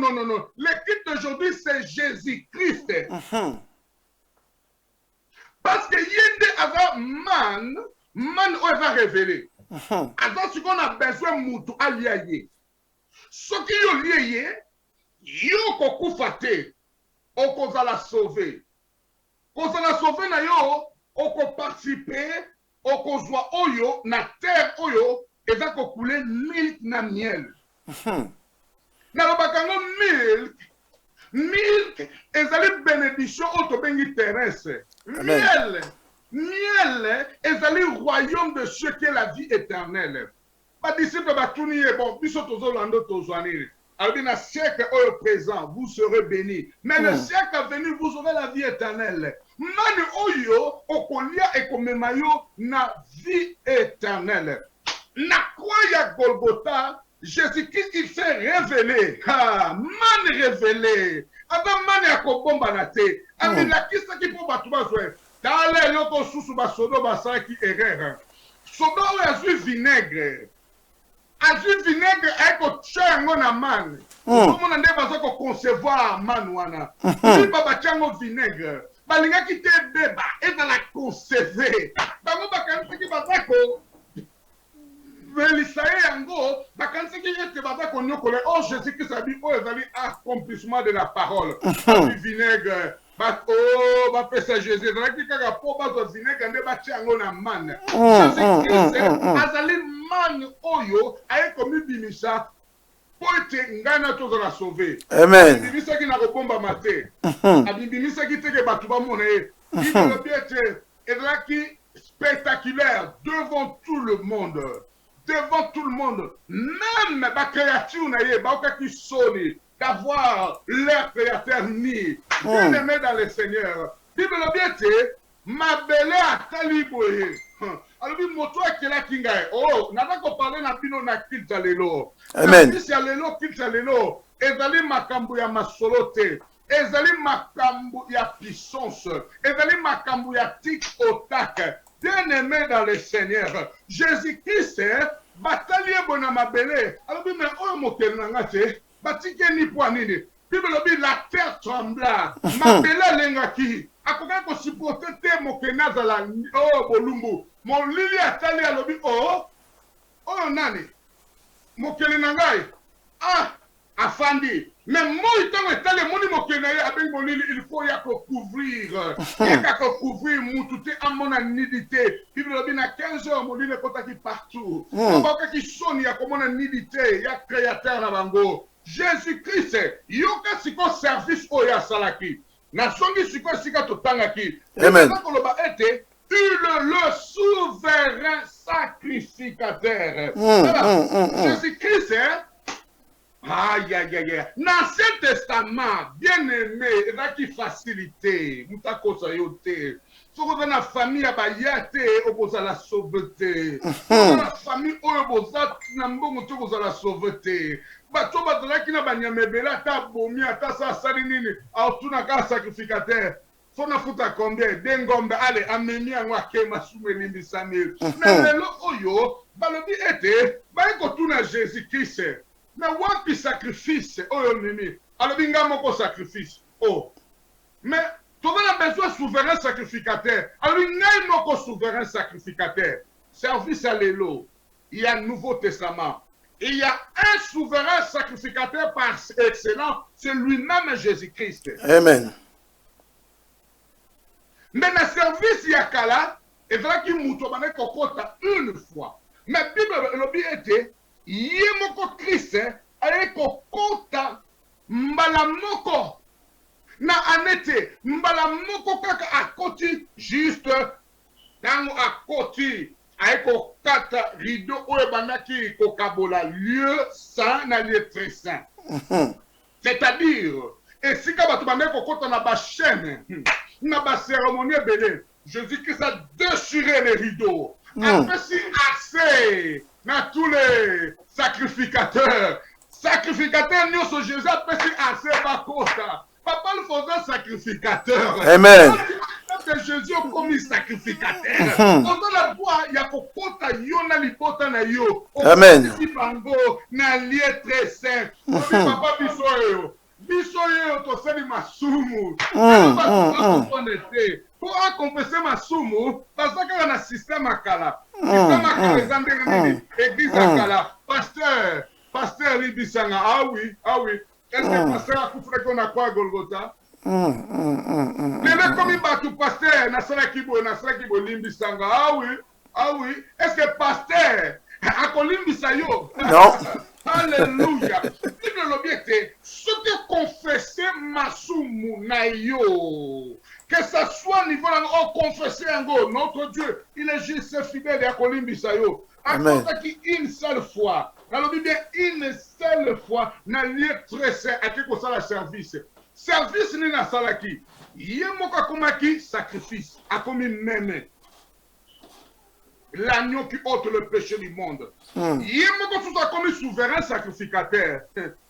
Le culte d'aujourd'hui, c'est Jésus-Christ. Parce que Yende Ava man va révéler. Avant ce qu'on a besoin moutou aliaye. Ce qui yo lié, yo kokufate, oko za la sauver. Ko za la sauver na yo, oko participer, oko zwa oyo na terre oyo, eza ko couler milk na miel. Na bakango milk ezali bénédiction auto bengi terrestre. Miel ezali royaume de ceux qui est la vie éternelle. Ba disciple batuni bon biso tozolando tozwaniri. Alors dans siècle au présent vous serez bénis. Mais le siècle à venir vous aurez la vie éternelle. Mani oyo okolia ekomemayo na vie éternelle. Na croix ya Golgotha, Jésus-Christ il s'est révélé. Man révélé. Avant man ya kobomba na te. Ami la kisa ki po batu bazwe. Dale loko susu ba sodo ba sa ki erreur. Sodo azui vinaigre. Azui vinaigre eko tchango na man. Comment on a besoin de concevoir man wana. Si baba tchango vinaigre. Balinga ki te débat et dans la conserver. Bango bakansi ki bazako. Velisaye yango bakansi ki ete bazako nyokole. Oh Jésus-Christ a dit oh ezali accomplissement de la parole. Du vinaigre. Oh, va faire ça Jésus. Dans la qui kaka po bazo vinaigre nde ba tchango na man. Jésus-Christ azali man oyo aye komi bimisa. Poete ngana tozo la sauver. Amen. Bimisa ki na kobomba mate. Bimisa ki teke batu ba mona e. Il peut être et spectaculaire devant tout le monde. Devant tout le monde. Même ma créature na ye ba ki soni d'avoir leur créateur ni. Bien aimé dans le Seigneur. Bible bien te ma belle a taliboye. Alors, moto akela kinga. Oh, nada ko parler na bino na kilta lelo. Amen. Si lelo kilta lelo, ezali makambu ya masolote, ezali makambu ya puissance, ezali makambu ya tic au tac. Bien-aimé dans le Seigneur, Jésus-Christ, batalie bona mabele. Alors, mais oh motel na ngate, batike ni poanini. Bible dit la terre trembla, mabele lengaki. Akoka ko supporter te mokenaza la oh bolumbu. Mon lili atali alobi oh nani mokele nangai afandi mais moi itango etali moni mokele na ye abengi molili il faut ya ko couvrir ya ko couvrir mutute amona nidité bible lobi na 15 heures molili kotaki partout okoka ki soni ya komona nidité ya créateur na bango Jésus-Christ yoka siko service oya salaki na songi siko sika totangaki amen koloba ete le souverain sacrificateur. Jésus-Christ, l'Ancien Testament, bien aimé, il a qui facilité, mutakosayote. Si vous avez la famille à Bayate, vous avez la sauveté. La famille vous avez la sauveté. Bato batala kina banyamebela ta bomi ata sa salinini autuna ka sacrificateur. Fona futa combien dengombe ale ameni yango akema sumeli mbisami mais lelo oyo balobi ete bayeko tuna Jésus-Christ mais wapi sacrifice oyo mimi alobi nga moko sacrifice oh mais tu as besoin souverain sacrificateur alobi ngai moko souverain sacrificateur service à lelo il y a Nouveau Testament il y a un souverain sacrificateur par excellence c'est lui-même Jésus-Christ amen. Mais le service yakala, et voilà qui moutoumane kokota une fois. Mais Bible lobi était, yemoko Christ, aye kokota mbalamoko na anete mbalamoko kaka akoti juste tango akoti aye kokata rideau oye banaki kokabola lieu saint na lieu très saint. C'est-à-dire, et si kabatu bande kokota na ba chaîne. N'a pas cérémonie belé. Jésus-Christ a déchiré les rideaux. Après si assez dans tous les sacrificateurs. Sacrificateurs nous sur Jésus après si assez par côté. Papa le faisait sacrificateur. Amen. que Jésus est comme sacrificateur. On la voix, il y a kokota yona lipota na yo. Amen. Na lieu très saint. Papa bisoyo. Bisoyo to seli masumu. Pour accomplir masumu, parce que na système akala. Système akala ezandeli église akala. Pasteur libisanga. Ah oui. Est-ce que pasteur a coupé qu'on a quoi Golgotha? Lele comme batu pasteur na sala kibo limbisanga. Ah oui. Est-ce que pasteur a kolimbisa yo? Non. Alléluia. Bible l'objectif, ce que confesser masumu na yo. Que ça soit au niveau de confesser notre Dieu, il est juste fidèle à kolimbisa yo. Amen. Une seule fois. Alors bien une seule fois na lieu très saint à quelque chose la service. Service ni na salaki. Yemoka komaki sacrifice a commis même. L'agneau qui ôte le péché du monde. Yemoka tout a commis souverain sacrificateur.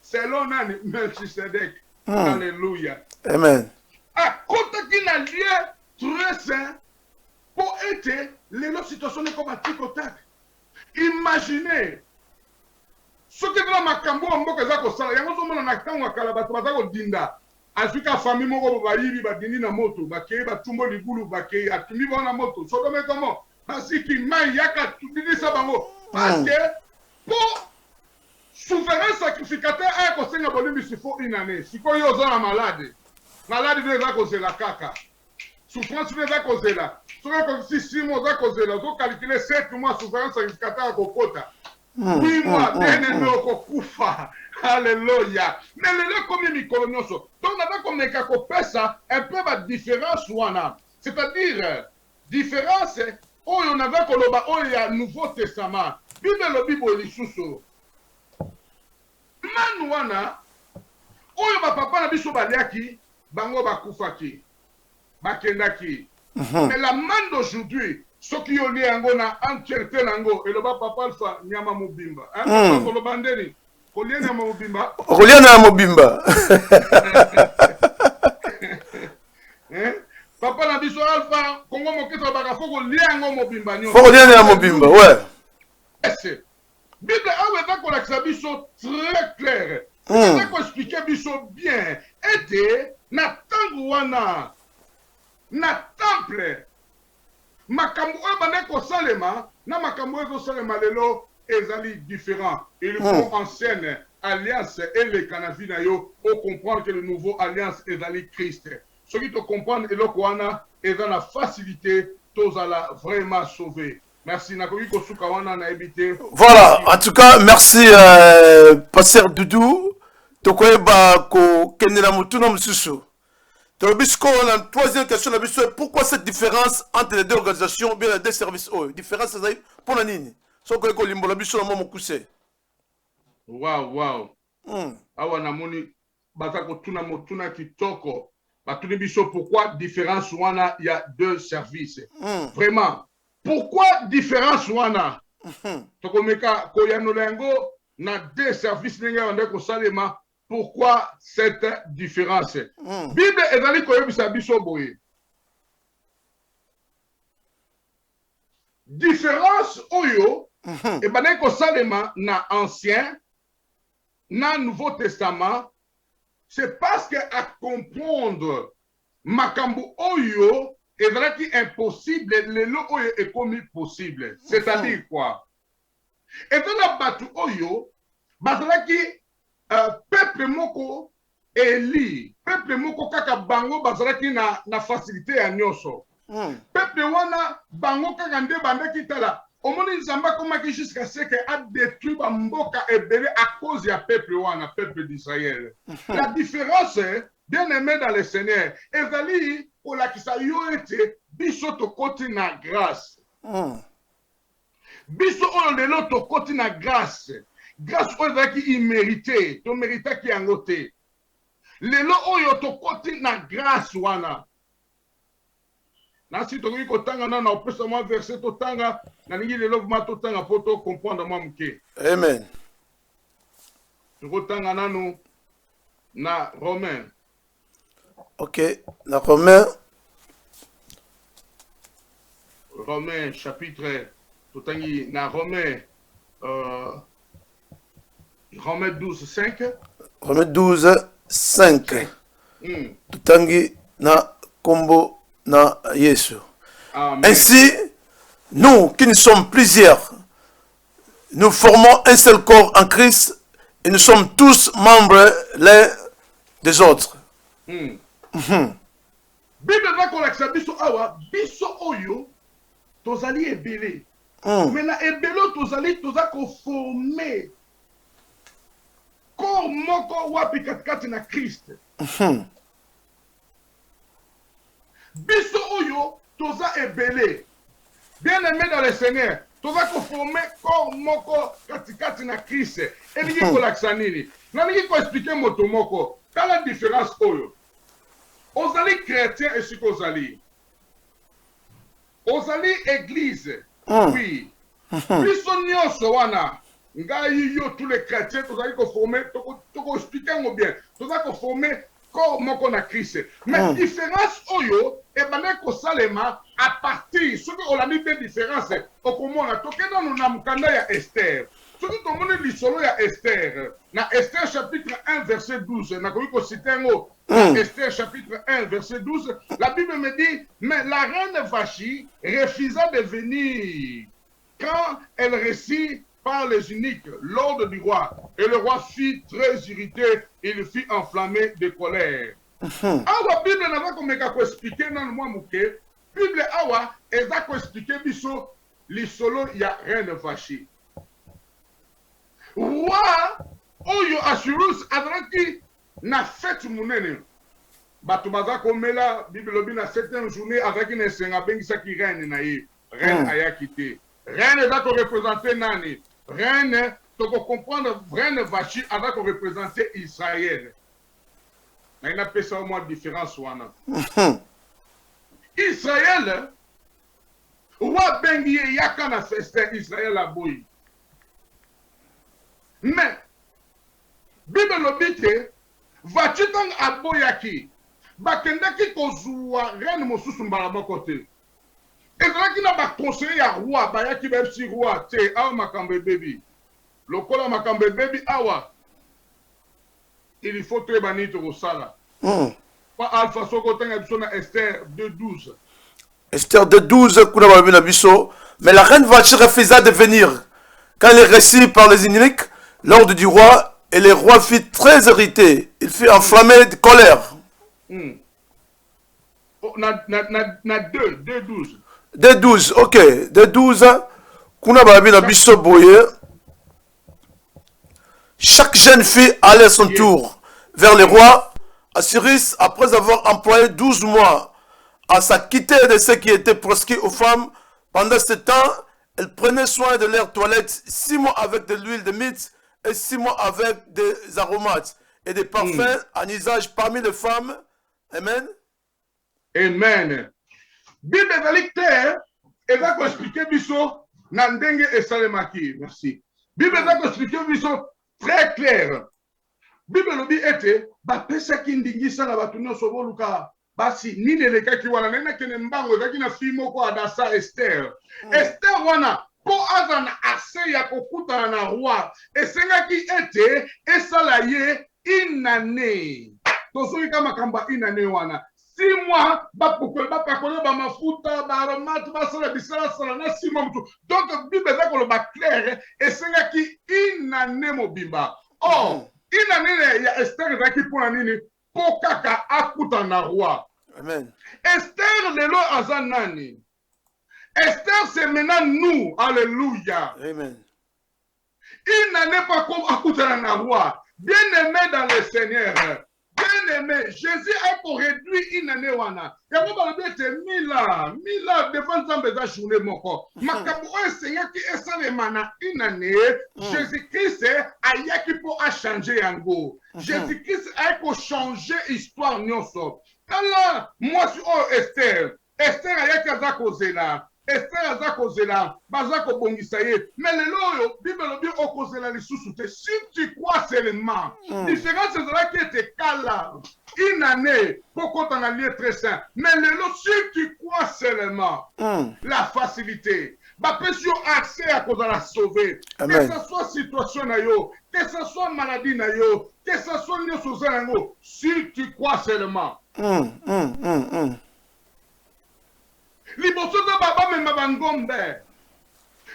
Selon Nani Melchisedec. Alléluia. Amen. À côté qui na lieu très saint pour être les situations comme un tic au tac. Imaginez ce que dans ma cambo en boka za ko sala yango zo mona na tango kala bato baza ko dinda azwika famille moko bayibi badini na moto bakei batumbo libulu bakei atumi bona moto so comme comment basiki mai yaka tudisa bango parce que pour souverain sacrificateur a ko senga bolimbi sifo une année siko yo zo na malade de za ko zela kaka souffrance de za ko zela so ko si 6 mois za ko zela zo calculer 7 mois souverain sacrificateur ko kota. Oui, moi, bien-aimé au Koufa. Alléluia. Mais les comme mikolo nyonso. Donc, on a comme ça un peu la différence wana. C'est-à-dire, différence, on avait koloba, il y a Nouveau Testament. Bible le Bible lisusu. Man wana, oyo ba papa na biso baliaki, bango bakufaki. Bakendaki. Mais la man d'aujourd'hui, ce qui ont lié na entièreté nango et le papa alpha nyama mobimba hein ko lo bandeni ko lié nyama mobimba hein papa na biso alpha kongo mokito baka foko lié ngo mobimba nyo foko lié nyama mobimba ouais est bible awe ko la biso très clair c'est ko expliquer biso bien était na tangu wana na temple makambo oyo bande kosalema na makambo oyo kosalema lelo ezali différent. Il faut en scène alliance et le canavi na yo pour comprendre que le nouveau alliance ezali Christ. Ce qui te comprendre eloko wana ezana facilité tozala vraiment sauvé. Merci nakoki kosuka wana na ebité. Voilà, en tout cas merci pasteur Doudou tokoyeba ko kendela mutuna mususu. La troisième question, pourquoi cette différence entre les deux organisations ou bien les deux services? Différence, c'est pour la ligne. Wow. Awa namoni batako tuna motuna kitoko. Batuni biso pourquoi différence wana il y a deux services. Vraiment. Pourquoi différence wana? Tokomeka koyano lengo na deux services ninga wande ko salema. Pourquoi cette différence? Bible ezali koyebisa biso boye. Différence oyo e banay ko salema na ancien na Nouveau Testament, c'est parce que à comprendre makambo oyo ezalaki impossible lelo oyo est comme possible. C'est-à-dire quoi? Et dans la batu oyo bazalaki peuple moko eli peuple moko kaka bango bazalaki na facilité ya nyonso peuple wana bango kaka nde bandaki tala omoni nzamba komaki jusqu'à ce que a détruit ba mboka ebele à cause ya peuple wana peuple d'Israël. La différence bien aimé dans le Seigneur ezali olakisa yo ete biso tokoti na grâce biso oyo lelo tokoti na grâce. Grâce oyo ezalaki immérité to méritaki yango te lelo oyo tokoti na grâce wana nasi tokoki kotanga na opesa mwa verset totanga nalingi lelo vma totanga mpo to comprendre mwa moke. Amen. Tokotanga nanu na Romain. Ok, na Romain Romains chapitre, totangi na Romains, Romains 12, 5. Romains 12, 5. Tutangi na kombo na Yesu. Amen. Ainsi, nous qui nous sommes plusieurs, nous formons un seul corps en Christ et nous sommes tous membres l'un des autres. Bible va kolakisa biso awa biso oyo tozali ebele. Mais na ebele tozali toza ko former corps moko wapi katikati na Christ. Biso oyo toza ebele. Bien-aimé dans le Seigneur, toza ko former corps moko katikati na Christ. Elingi kolakisa nini? Nalingi ko expliquer moto moko. Quelle la différence oyo? Ozali chrétien et ce qu'ozali. Ozali église. Oui. Biso nyonso wana. Ngai yo tous les chrétiens tozali ko former, toko expliquer ngo bien. Toza ko former corps moko na Christ. Mais différence oyo ebane ko salema à partir ce que on a mis de différence okomona tokenda na mukanda ya Esther. Ce que tout le monde lit solo ya Esther. Na Esther chapitre 1 verset 12. Na koyi ko citer ngo Esther chapitre 1 verset 12. La Bible me dit mais la reine Vachi refusa de venir quand elle reçut par les eunuques l'ordre du roi. Et le roi fut très irrité, il fut enflammé de colère. Awa Bible n'a pas comme expliquer dans le mois mouké. Bible awa eza ko expliquer biso li solo ya reine Vachi. Roi oyo Ashurus adraki na fête munene. Bato baza komela Bible lobi na certaine journée avec une senga bengisa ki reine na ye. Reine ayakite. Reine eza ko représenter nani? Reine, tu peux comprendre, reine Vachi a ko représenter Israël. Mais il n'a pas ça au moins différence wana. Israël, roi bengi yaka na festin Israël a boy. Mais Bible lobite Vachi tang aboyaki. Bakendaki kozua reine mosusu mbala mokote. Et là qui n'a pas conseillé à roi, bah qui même si roi, tu ah makambe baby, le kola makambe baby awa, il faut très banni au sala. Pas alpha soko tanga biso na Esther 2:12. Esther 2:12 kuna ba bina biso, mais la reine Vachi refusa de venir quand elle est reçue par les eunuques l'ordre du roi et le roi fut très irrité, il fut enflammé de colère. Oh, na 2:12. De 12, ok. De 12, kuna babi na biso boye. Chaque jeune fille allait à son tour vers le roi. Assyrus, après avoir employé 12 mois à s'acquitter de ce qui était proscrit aux femmes, pendant ce temps, elle prenait soin de leur toilette 6 mois avec de l'huile de myrte et 6 mois avec des aromates et des parfums en usage parmi les femmes. Amen. Amen. Bible ezali te eza ko expliquer biso na ndenge esalemaki. Merci. Bible eza ko expliquer biso très clair. Bible lobi ete bapesaki ndingisa na bato nyonso boluka basi nini elekaki wana nena kene mbango ezalaki na fille moko adasa Esther. Esther wana po aza na ase ya kokutana na roi esengaki ete esala ye inane. Tosoki kama kamba inane wana. 6 mois, bakole ba mafuta, ba aromate, ba sala bisala sala na 6 mois. Donc Bible est ko ba clair et senga ki inane mobimba. Oh, inane ya Esther zaki pour nini? Po kaka akuta na roi. Amen. Esther lelo azanani. Esther c'est maintenant nous. Alléluia. Amen. Inane pas comme akuta na roi. Bien-aimé dans le Seigneur. Bien-aimé, Jésus a pour réduire une année wana. Il y a pas de 1000 ans devant Zambé za journée moko. Makabu o Seigneur qui est sans mana une année. Jésus-Christ a yaki pour a changer yango. Jésus-Christ a pour changer histoire nyonso. Alors moi sur Esther, Esther a yaki za kozela. Esther aza kozela, baza ko bongisa ye. Mais le loyo, Bible lobi okozela lisusu te. Si tu crois seulement, différence c'est là qui était kala. une année pour qu'on t'en allie très sain. Mais si tu crois seulement la facilité, si on a accès à cause de la sauver, que ce soit situation, que ce soit maladie, que ce soit si tu crois seulement. Liboso de baba me mabangombe.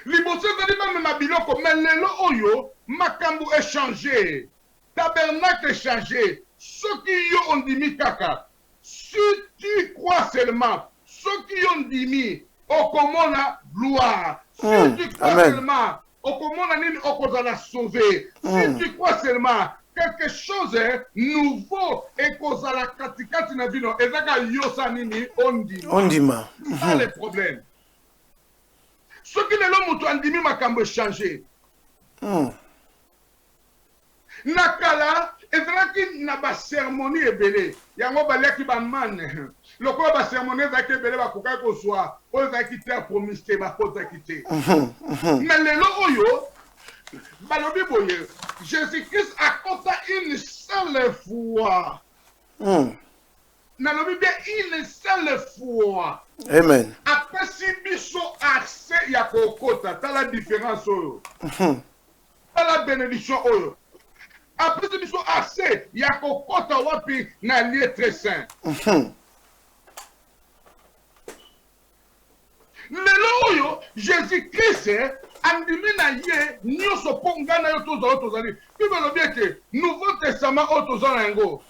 Liboso de baba me mabiloko. Mais lelo oyo, makambu échangé. Tabernacle échangé. Ce qui ont dit kaka. Si tu crois seulement, ce qui ont dit au comment la gloire. Si tu crois seulement, au comment la sauver. Si tu crois seulement, quelque chose nouveau et cause à la katikati na vino ezaka yosa nini ondima c'est ça le problème ce qui lelo mutu andimi makambo changer nakala ezalaki na ba cérémonie ebele yango baliaki bamane lokola ba cérémonie ezalaki ebele bakokaki kozwa oyo ezalaki te promise te bakozaki te mais lelo oyo balobi boye Jésus-Christ accorde une seule fois. Nalobi bien une seule fois. Amen. Après si biso accès ya kokota, t'as la différence oyo. T'as la bénédiction oyo. Après si biso accès ya kokota wapi na lieu très saint. Lelo oyo Jésus-Christ andimi na ye nyonso mpo ngai na yo tozali bible elobi ete nouveau testament oyo toza na yango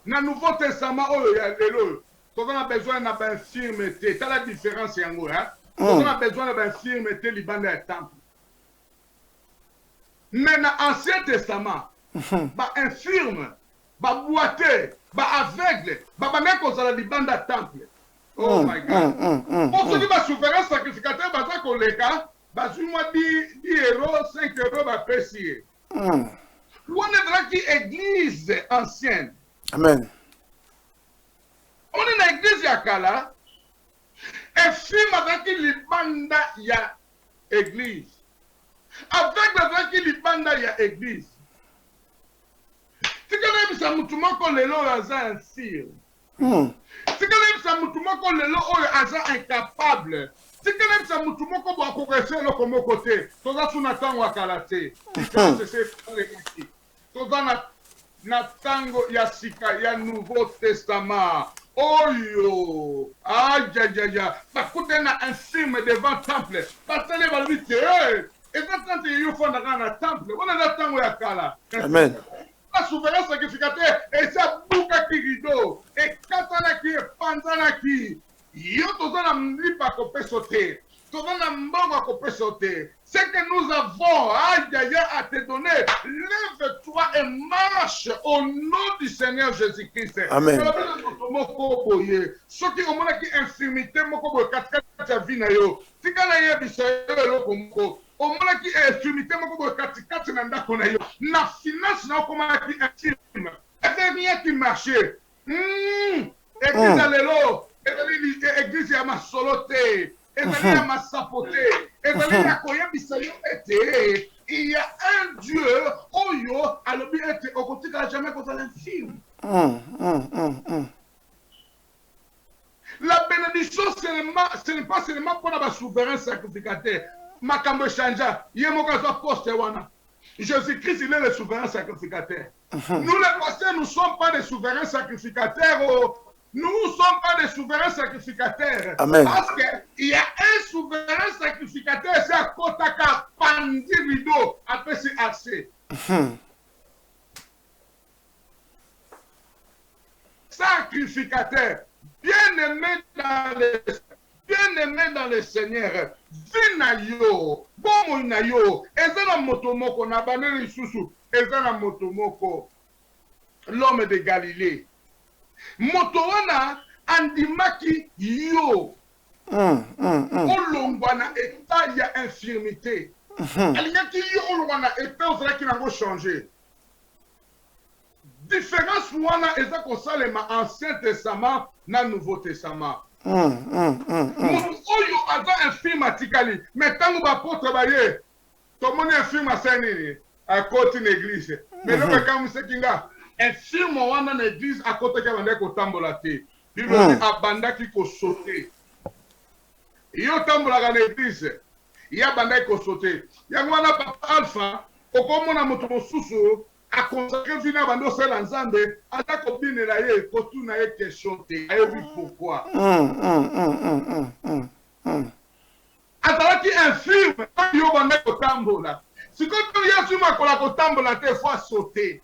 na nouveau testament oyo ya lelo oyo toza na besoin na bainfirmité tala différence yango toza na besoin na bainfirmité libanda ya temple mais na ancien testament bainfirme baboite baaveugle babandaki kozala libanda ya temple. Oh my God. Pour ceux qui va souverain sacrificateur, baza koleka, bazuma 10 euros, 5 euros, va apprécier. On est là qui église ancienne. Amen. On est dans l'église yakala. Et film avec qui libanda ya église. Avec qui libanda ya église. Si quand même ça moutouma qu'on le long à un fil. Si quand même ça moutouma qu'on le long à incapable. Si quand même ça moutouma qu'on va progresser le comme côté. Tout ça sous Nathan wakala te. Tout ça Natango ya sika ya Nouveau Testament. Oyo, aja, bakute na un film devant temple. Batale balbite, et quand tu es au fond dans le temple, on a le temps où il kala. Amen. La souverain sacrificateur, et ça bouka ki rido, et katana ki, panzana ki, yo tozana mlipa kope sauter. Ce que nous avons à te donner, lève-toi et marche au nom du Seigneur Jésus-Christ. Amen. Ceux qui ont une infirmité, na finance na komaki intime. Rien qui marchait. Église lelo, église ya masolote. Il y a un Dieu, Oyo, à l'objet au côté de jamais contre l'infime. La bénédiction, ce n'est pas seulement pour la souverain sacrificateur. Makambo chanja, Yemokazo poste wana. Jésus-Christ, il est le souverain sacrificateur. Nous les pasteurs, nous ne sommes pas des souverains sacrificateurs. Nous ne sommes pas des souverains sacrificateurs. Amen. Parce qu'il y a un souverain sacrificateur, c'est à Kotaka Pandi Rido, après c'est assez. Sacrificateur, bien-aimé dans le Seigneur, Vinayo, Bomoinayo, Ezana Motomoko, Nabane Lisusu, Ezana Motomoko, l'homme de Galilée. Motowana andimaki yo olongwana état ya infirmité alingaki yo olongwana état ozala ki nango changer différence wana eza kosalema ancien testament na nouveau testament moto oyo aza infirme atikali mais ntango bapotre baye tomoni infirme asa nini akoti na église mais lobekamwiseki nga infirme wana na église akotaki abandaki kotambola te. Bible abandaki kosote. Yo tambolaka na église, ya abandaki kosote. Yango wana papa Alpha, okomona moto mosusu akonsakre vie na bando osala nzambe, aza kobinela ye kotuna ye question te, ayebi pourquoi. Azalaki infirme, yo bandaki kotambola. Sikoyo Yesu makola kotambola te fo asote.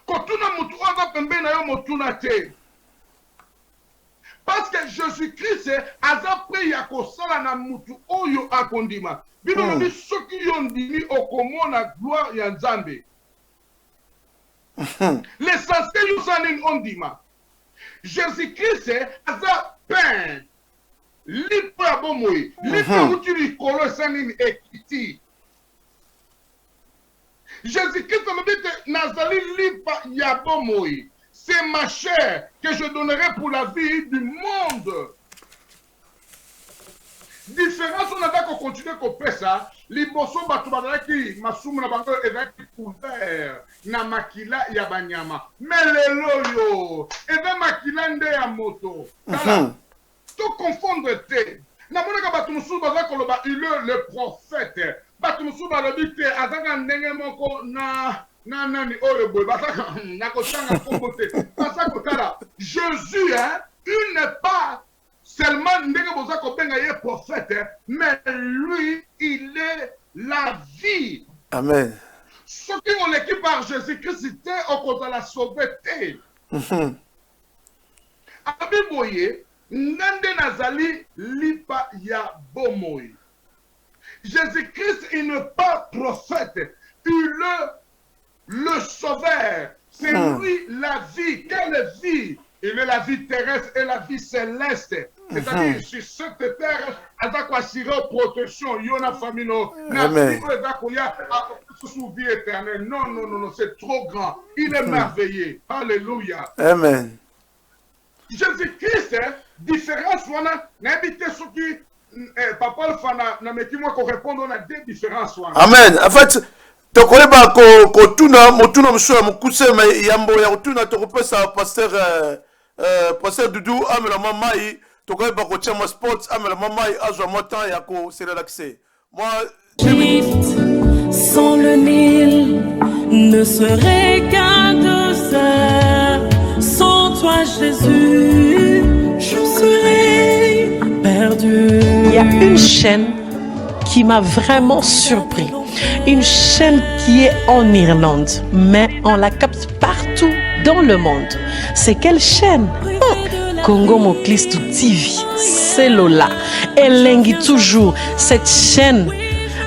Kotuna mutu aza pembeni na yo motuna te. Parce que Jésus-Christ aza prêt ya kosala na mutu oyo akondima. Bible lobi soki yo ndimi okomona gloire ya Nzambe. L'essentiel yo sani ondima. Jésus-Christ aza pain. Lipo ya bomoi. Lipo uti likolo sani ekiti. Jésus-Christ me dit que Nazali lipa ya bomoi. C'est ma chair que je donnerai pour la vie du monde. Différence, on a d'accord continuer qu'on fait ça. Liboso batubadaki masumu na bango ezaki couvert na makila ya banyama. Mais le loyo eza makila nde ya moto. Voilà. Tout confondre te. Na monaka batu musu baza koloba il est le prophète. Batu musu balobi te azaka ndenge moko na nani oyo boy bataka na kotanga kombote. Pasa kotala Jésus hein, il n'est pas seulement ndenge boza kobenga ye prophète, mais lui il est la vie. Amen. Ce qui on l'équipe par Jésus-Christ on compte la sauveté. Abiboye nande nazali lipa ya bomoi. Jésus-Christ il n'est pas prophète, il est le sauveur. C'est lui la vie. Quelle vie? Il est la vie terrestre et la vie céleste. C'est-à-dire, sur cette terre, il y a assurer protection. Il y a une famille, il y a vie éternelle. Non, non, non, non, c'est trop grand. Il est merveilleux. Alléluia. Amen. Jésus-Christ, différence, on a invité ceux qui, papa, le fan, n'a mis moi qu'on réponde, on a deux différences. Amen. En fait, tokoleba kotuna motuna msho mukuse yambo ya kotuna tokopesa pasteur Dudu amela mamai tokoleba ko chama sports amela mamai azwa motan ya ko se relaxer. Moi sans le Nil ne serait qu'un dessert. Sans toi Jésus, je serais perdu. Il y a une chaîne qui m'a vraiment surpris. Une chaîne qui est en Irlande, mais on la capte partout dans le monde. C'est quelle chaîne? Congo Moklisto TV, c'est Lola. Elle lingue toujours cette chaîne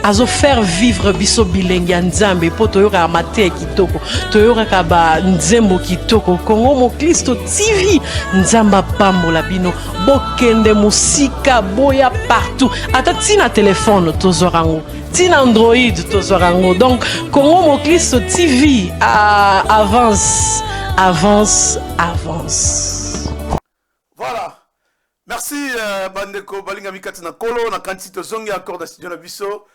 à faire vivre biso bilengi nzambe po toyoka mate kitoko toyoka kaba nzembo kitoko. Congo Moklisto TV nzamba pambola bino bokende musika boya partout ata tina téléphone tozorango tina Android tozorango. Donc Congo Moklisto TV avance avance avance. Voilà. Merci bandeko balinga mikati na kolo na quantité zongi encore da studio na biso.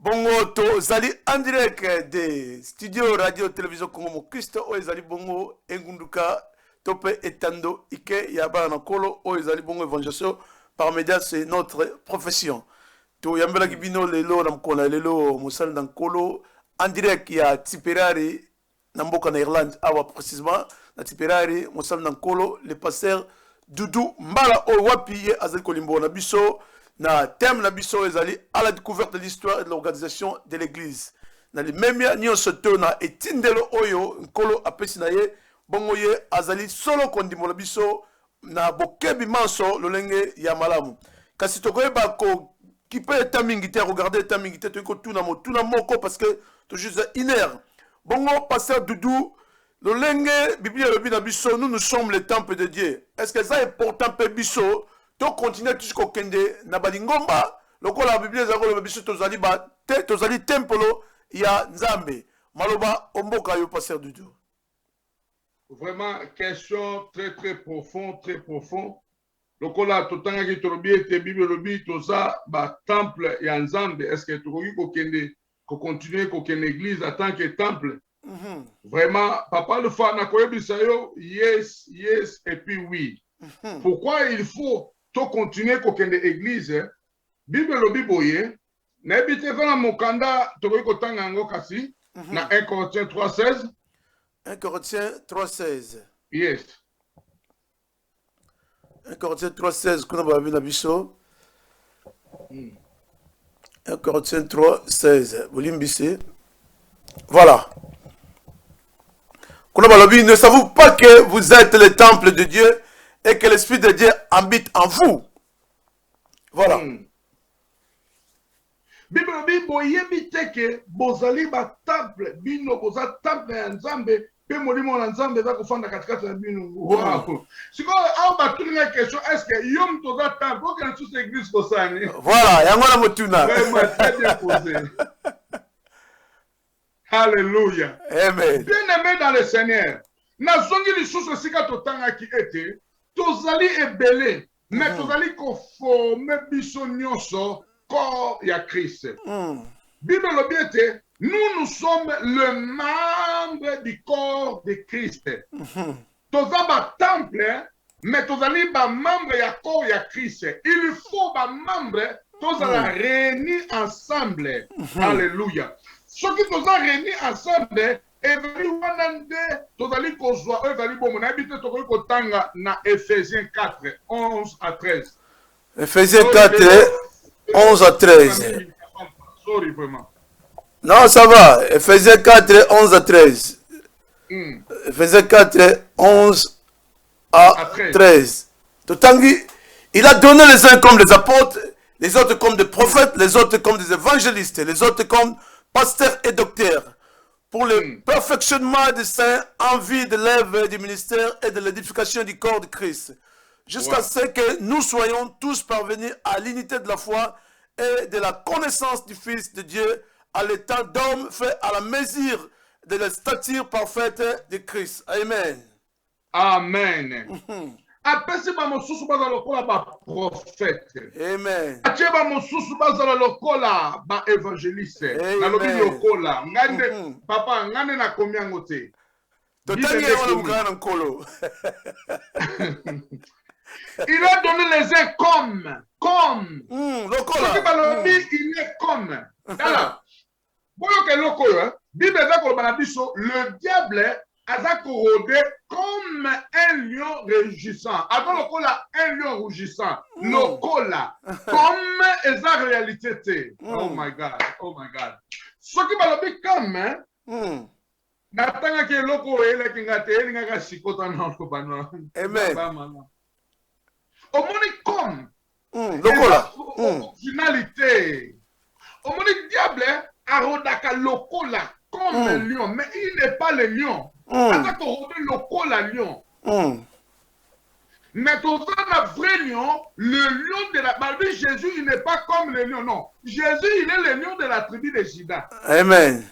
Bongo to zali en direct de studio radio télévision Congo Moklisto o zali bongo engunduka tope etando ike ya bana kolo o zali bongo évangélisation par médias, c'est notre profession. To yambela kibino lelo na mkola lelo musal na kolo en direct ya Tipperary na mboka na Irlande awa précisément na Tipperary musal na kolo le pasteur Dudu Mbala o wapi ye azali kolimbo na biso. Na thème na biso ezali à la découverte de l'histoire et de l'organisation de l'église. Na li memia nyonso to na etindelo oyo nkolo apesi na ye bongo ye azali solo kondimola biso na bokebi manso lolenge ya malamu. Kasi tokoyeba ko kipe eta mingi te regarder eta mingi te to tuna motuna moko parce que to juste une heure. Bongo pasteur Doudou lolenge Biblia lobi na biso nous sommes le temple de Dieu. Est-ce que ça est important pe biso? To continuer jusqu'au kende na balingomba lokola la Bible ezako le biso tozali ba tozali templo ya Nzambe maloba omboka yo pasteur Dudu. Vraiment question très très profond lokola totanga ki tolobi ete Bible lobi toza ba temple ya Nzambe. Est-ce que tokoki ko kende ko continuer ko kende église en tant que temple? Vraiment, papa le fa na koyebisa yo, yes, yes, et puis oui. Pourquoi il faut to continuer kokende église? Bible lobi boye, na ebite fana mokanda tokoki kotanga yango kasi na 1 Corinthiens 3:16. 1 Corinthiens 3:16. Yes. 1 Corinthiens 3:16, kuna babi na biso. 1 Corinthiens 3:16. Bolimbisi. Voilà. Ne savez-vous pas que vous êtes le temple de Dieu et que l'Esprit de Dieu habite en vous? Voilà. Bible bi boyebi teke bozali ba temple bino boza temple ya Nzambe pe molimo na Nzambe za kofanda katikati na bino. Wow. Siko au ba tulinga question, est-ce que yom toza temple ou que toute l'église kosani? Voilà, yango na motuna. Vraiment très bien posé. Alléluia. Amen. Bien-aimé dans le Seigneur, nazongi lisusu sika totanga ki ete tozali ebele mais tozali konforme biso nyonso corps ya Christ. Bible lobi ete nous sommes le membre du corps de Christ. Toza ba temple mais tozali ba membre ya corps ya Christ. Il faut ba membre tozala réunis ensemble. Alléluia. Ceux qui nous ont réunis ensemble, na Ephésiens 4, 11 à 13. Ephésiens 4, 11 à 13. Sorry, vraiment. Non, ça va. Ephésiens 4, 11 à 13. Ephésiens 4, 11 à 13. Totangi, il a donné les uns comme des apôtres, les autres comme des prophètes, les autres comme des évangélistes, les autres comme pasteurs et docteurs, pour le perfectionnement des saints en vue de l'œuvre du ministère et de l'édification du corps de Christ, jusqu'à ce que nous soyons tous parvenus à l'unité de la foi et de la connaissance du Fils de Dieu, à l'état d'homme fait à la mesure de la stature parfaite de Christ. Amen. Amen. Apesi ba mosusu bazala lokola ba prophète. Amen. Atie ba mosusu bazala lokola ba évangéliste. Na lobi lokola ngande papa ngande na komiango te. Totangi wana mukana nkolo. Il a donné les uns comme. Lokola. Ce qui balobi il est comme. Dala. Boyo ke lokola, Bible za ko bana biso le diable aza corrodé comme un lion rugissant. Avant le cola, un lion rugissant. Le cola, comme est la réalité. Oh my God, oh my God. Ce qui va le comme, hein? Natanga ke loko ele kingate ele ngaga sikota na ko bano. Amen. Au moni comme. Lokola. Finalité. Au moni diable arodaka lokola comme un lion, mais il n'est pas le lion. Aza corrodé lokola lion. Mais tout ça, la vraie lion, le lion de la Bible, Jésus, il n'est pas comme le lion, non. Jésus, il est le lion de la tribu de Juda. Amen.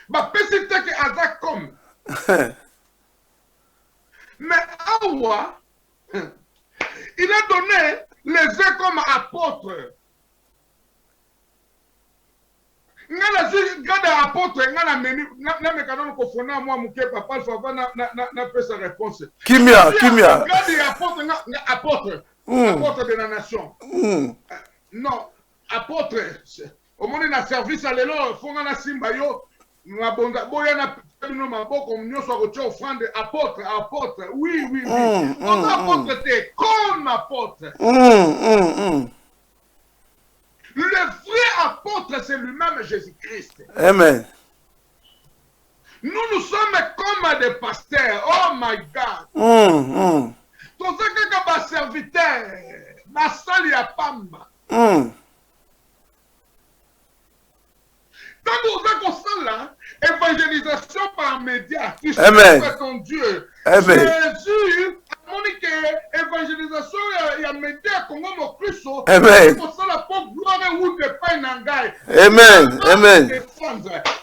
Bah, peut-être que Aza comme. Mais Awa, il a donné les uns comme apôtres. Ngana si gada apôtre ngana meni na mekano ko fona moi muke papa fa na pesa réponse. Kimia. Gada apôtre apôtre de la nation. Non, apôtre au monde na service à l'élo fonga na simba yo mabonda boya na no maboko nyoso ko cho offrande apôtre. Oui. On apôtre te comme apôtre. Le vrai apôtre, c'est lui-même Jésus-Christ. Amen. Nous sommes comme des pasteurs. Oh my God. Tout ça que ma serviteur, ma salle ya pamba. Tant que vous avez évangélisation par médias, tu sais ton Dieu. Amen. Jésus, Monique, évangélisation, il y a médias Congo Mokristo. Amen. Pour ça, la pauvre gloire ou de pain n'engaille. Amen.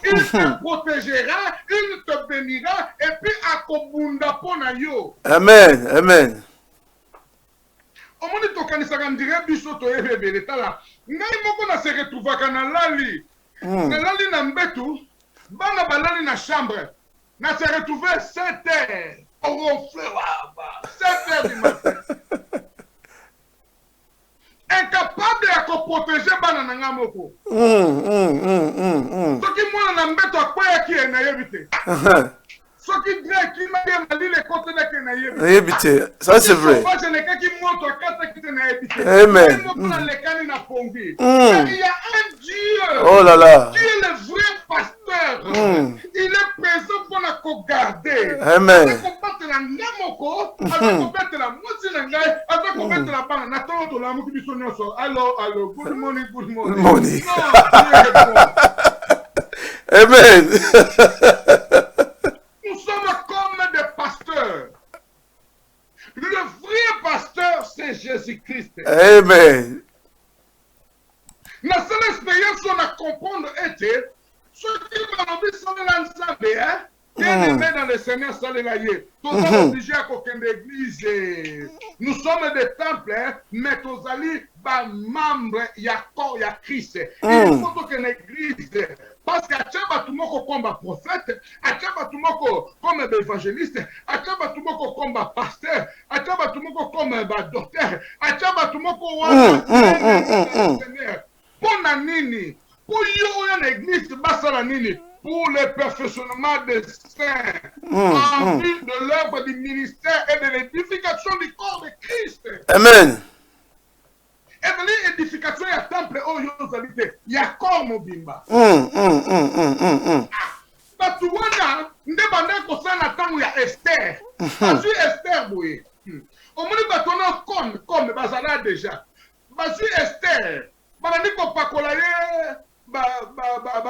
Il te protégera, il te bénira, et puis à Kobunda Ponayo. Amen. Au moment où tu as dit que biso to yebe l'état là, ngai moko na se retrouver kana lali. Na lali na mbetu. bana balani na chambre, na se retrouver 7 heures, au ronfler, 7 heures du matin. Incapable de protéger bana na nga moko. Soki mwana na mbeto akwea ki na yebite. Soki dre ki ma de mali le côté de ki na yebite. Yebite, ça c'est vrai. Moi je ne sais qui moto akata ki na yebite. Amen. Il y a un Dieu. Oh là là. Qui est le vrai pasteur. Il est présent pour nous garder. Amen. Allô, good morning, good morning. Good morning. Non, Amen. nous sommes comme des pasteurs. Le vrai pasteur, c'est Jésus-Christ. Amen. La seule expérience qu'on a comprendre était ceux qui ont envie de s'enlever l'ensemble, bien aimé dans le Seigneur, s'enlever. Nous sommes obligés à aucune église. Nous sommes des temples, mais nous allons membres, il y a corps, il y a Christ. Il faut qu'une église. Parce qu'à Tchaba Tumoko comme prophète, à Tchaba Tumoko comme évangéliste, à Tchaba Tumoko comme pasteur, à Tchaba Tumoko comme docteur, à Tchaba Tumoko Seigneur. Pour Nanini, pour l'église, pour le perfectionnement des saints, en vue de l'œuvre du ministère et de l'édification du corps de Christ. Amen. Et de l'édification du temple, il y a corps mobimba. Batuwana, ndebanda kosana tangu ya Esther. Basu Esther boye. Omoni batona comme bazala déjà. Basu Esther. Baniko pakola ye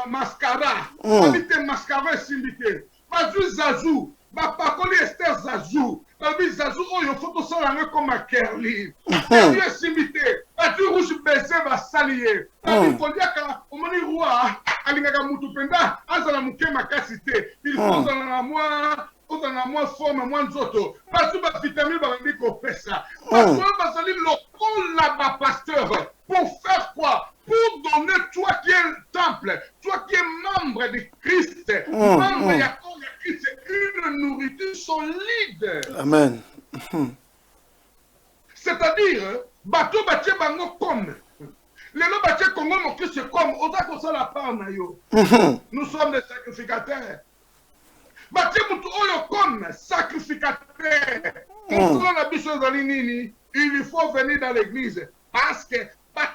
mascara. Habite mascara simbité. Basu Zazu. Pakoli Esther Zazu. Babi Zazu oyo photo sala comme un Kerli. Kerli simbité. Basu rouge baissé va salier. Babi koliaka omoni roi alingaka mutu penda azala muke makasité. Il faut dans la moins forme, moins nzoto. Parce que vitamine va venir qu'on fait ça. Parce que va salir le là-bas pasteur. Pour faire quoi? Pour donner toi qui es le temple, toi qui es membre de Christ, membre de Christ, une nourriture solide. Amen. C'est-à-dire, bateau bâti bango comme. Les lots bâti Congo mon Christ comme. Autant que ça la part nayo. Nous sommes des sacrificateurs. Comme sacrificateur, il faut venir dans l'église parce que comme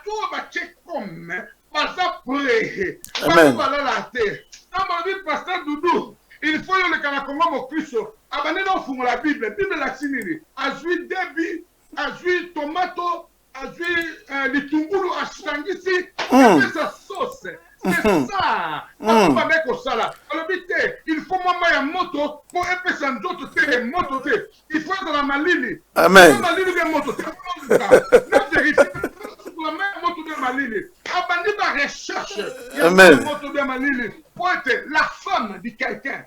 pasteur Doudou, il faut le Kanakongo mon Christ. Abandonner dans la Bible, Bible la sinili, azui debi, azui tomato, azui litungulu, ashangisi, sa sauce. C'est ça. Il faut moi moto pour épais d'autres moto. Il faut dans la maline. Amen. Amen. Pour être la femme de quelqu'un.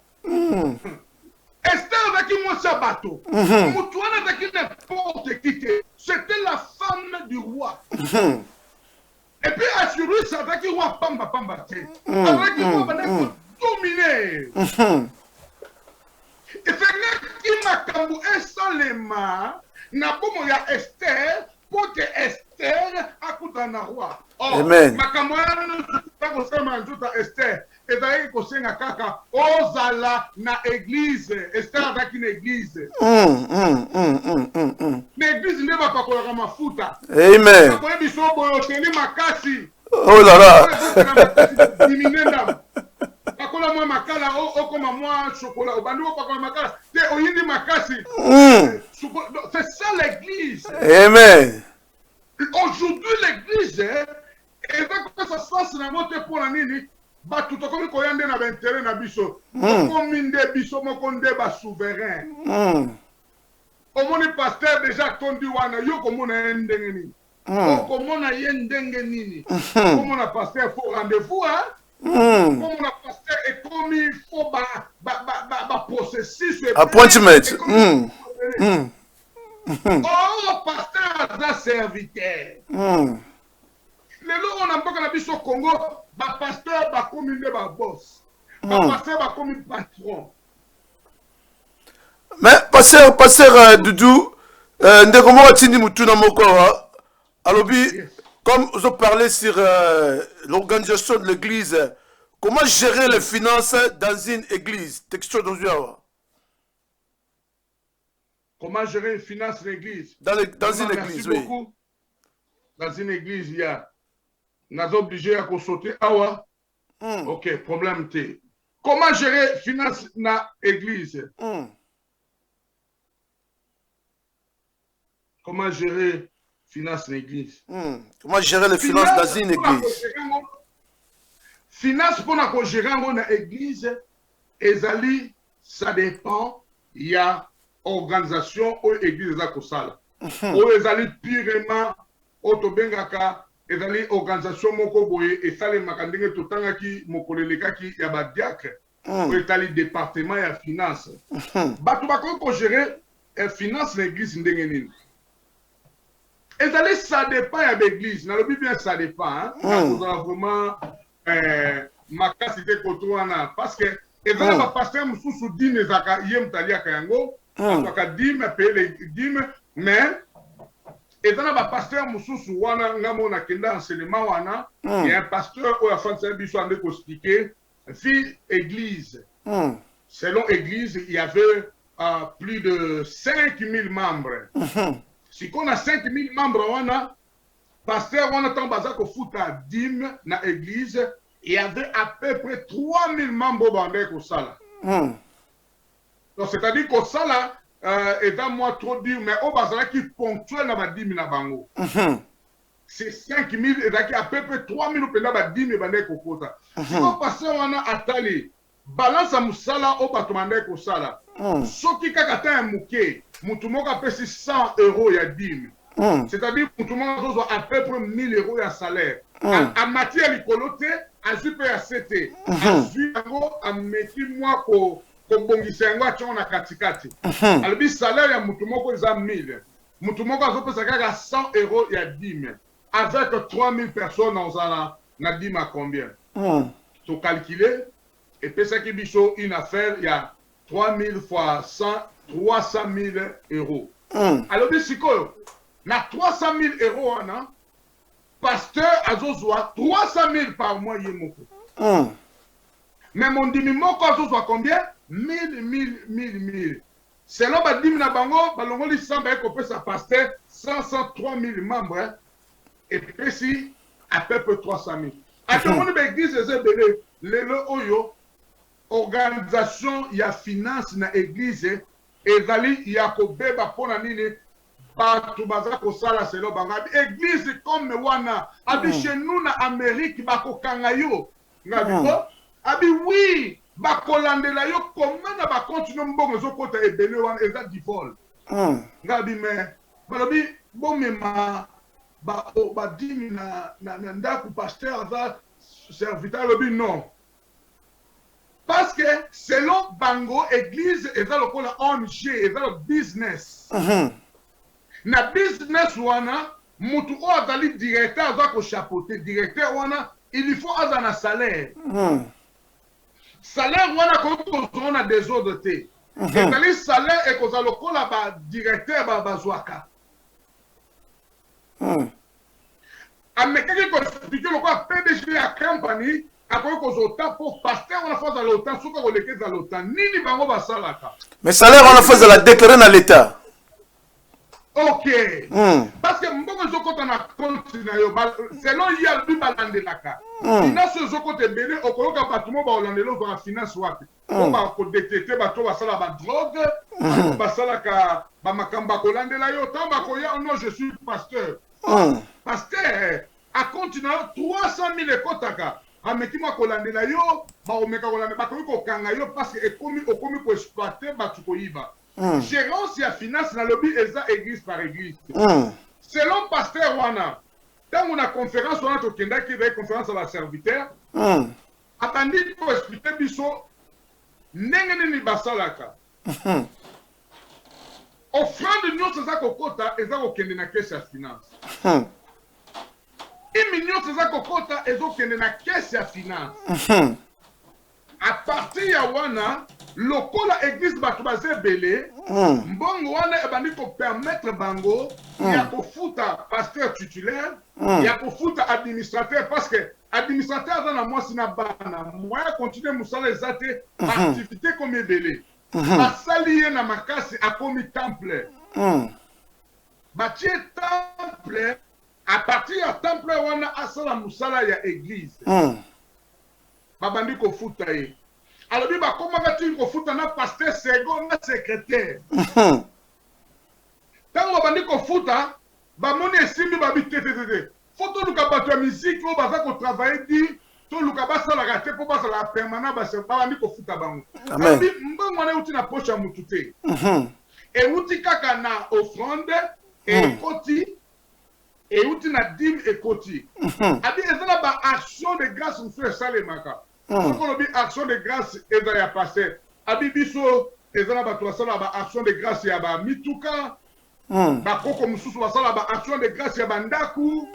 Esther avec moi sabato. Moutouane avec n'importe qui. C'était la femme du roi. Et puis assurer ça avec le roi Pamba. Avec le roi dominé. Et fait que m'a kambu esalema na bomo ya Esther pour que Esther akuta na roi. Amen. Makambo ya kosema njuta Esther ezali kosenga kaka ozala na église. Esther avec une église. L'église ne va pas coller mafuta. Amen. Oh là là. C'est ça l'église. Amen. Aujourd'hui l'église et donc ça se passe dans notre pour la nini ba tout comme koyande na intérêt na biso comme inde biso moko nde ba souverain. Au monde pasteur déjà tondi wana yo komona ndenge nini komona ye ndenge nini komona pasteur faut rendez-vous hein komona pasteur et comme il faut ba processus appointment oh pasteur da serviteur lelo on a pas na biso Congo ba pasteur ba komine ba boss Pasteur va comme patron. Mais pasteur Doudou, ndeko moko atindi mutuna moko alobi, comme vous parlez sur l'organisation de l'église, comment gérer les finances dans une église? Texture dans Comment gérer les finances de l'église? Dans une église, oui. Beaucoup. Dans une église, il y a nous sommes obligés à sauter. Awa. Ok, problème T. Comment gérer les finances dans l'église? Comment gérer les finances dans l'église? Comment gérer les finances dans une église? Finance pour nous gérer dans l'église, ezali, ça dépend. Il y a organisation ou église za kosala. Ou ezali purement autobengaka, ezali organisation moko boye esale makandenge totanga ki mokoleleka ki ya ba diacre. Ou ezali département ya finance. Batu bakon ko gérer finance l'église ndenge nini. Ezali ça dépend ya l'église. Na lobi bien ça dépend hein. Vous avez vraiment ma capacité kotoana parce que ezali ba pasteur mususu dîme zaka yem talia kayango. Aka dîme payer les dîmes mais ezali ba pasteur mususu wana ngamo na kenda enseignement wana il y a un pasteur ou afin de biso ande ko expliquer fi église. Selon église, il y avait plus de 5000 membres. Si on a 5000 membres wana pasteur wana tant bazako futa dîme na église, il y avait à peu près 3000 membres bandé ko sala. Donc c'est-à-dire que ça là étant moi trop dur mais au bazala qui ponctuel na ba dîme na bango. C'est 5000 et à peu près 3000 penda ba dîme bandé ko kota. Si on passe wana atali balance à musala au batomandé ko sala. Soki kaka ta muke mutu moko apesi 100 € ya dîme. C'est-à-dire mutu moko à peu près 1000 € ya salaire. En matière likolote azupe ya sete. Azu yango ameki mwa ko bongisa yango atyo na katikati. Albi salaire ya mutu moko eza 1000. Mutu moko azopesa kaka 100 € ya dîme. Avec 3000 personnes na dîme à combien? Tu calculer et puis ça qui biso une affaire il y a 3000 fois 100 300 000 €. Alors bisiko na 300 000 € ana pasteur azozwa 300 000 par mois yemoko. Mais mon dîme moko azozwa combien? 1000. Selon ba dîme na bango balongoli 100 ba ko pesa pasteur 103 000 membres et puis si à peu près 300 000. À tout le monde l'église ezebele lelo oyo organisation ya finance na église ezali ya kobeba pona nini batu baza kosala selo banga église comme wana abi chez nous na Amérique bakokanga yo ngabiko abi oui bakolandela yo comment na bakontinue mbongo ezokota ebele wana eza divol ngabi mais balobi bomema ba dimi na ndaku pasteur aza serviteur lobi non. Parce que selon Bango, église est dans le col ONG, est dans le business. Na business wana, mutu o azali directeur azako chapeauté, directeur wana, il faut azana salaire. Salaire wana ko na désordre té. Ezali salaire et ko za le col ba directeur ba bazwaka. Amekaki ko expliquer le quoi PDG à compagnie. Mais salaire on a fait de la déclarer dans l'État. Ok. Parce que mbongo zoko na compte na yo selon il y a du balande laka. Finance zoko te belé okoloka batumo ba olandelo ba finance wapi. On va ko détecter bato ba sala ba drogue, ba sala ka ba makamba ko landela yo tamba ko ya non je suis pasteur. Pasteur a continué 300 000 ekotaka. Amekima kolandela yo ba omeka kolande ba ko kanga yo parce que okomi ko exploiter ba tu ko yiba. Gérance ya finance na lobby eza église par église. Selon pasteur wana dans une conférence wana to kenda ki ba conférence à la serviteur atandi ko expliquer biso ndenge nini basalaka. Offrande nyonso za kokota eza ko kende na caisse ya finance. Et millions de kokota ezokende na caisse ya finance. à partir ya wana lokola église bato baza ebele mbongo wana ebandi kopermettre bango ya kofuta pasteur titulaire ya kofuta administrateur parce que administrateur aza na mwasi na bana moya continue mosala eza te activité comme ebele basali ye na makasi akomi temple batie temple à partir ya temple wana asala mosala ya église babandi kofuta ye alobi bakomaka tili kofuta na pasteur second na secrétaire ntango babandi kofuta bamoni esimbi babi tetetete fo toluka bato ya misiki oyo baza kotravaille di toluka basalaka te mpo basalaka permanent babandi kofuta bango alobi mbongo wana euti na poche ya motu te euti kaka na offrande ekoti euti na dime ekoti abi eza na baaction de grâce mosusu esalemaka soko lobi action de grâce eza ya pasteur abi biso eza na bato basala baaction de grâce ya bamituka bakoko mosusu basala baaction de grâce ya bandaku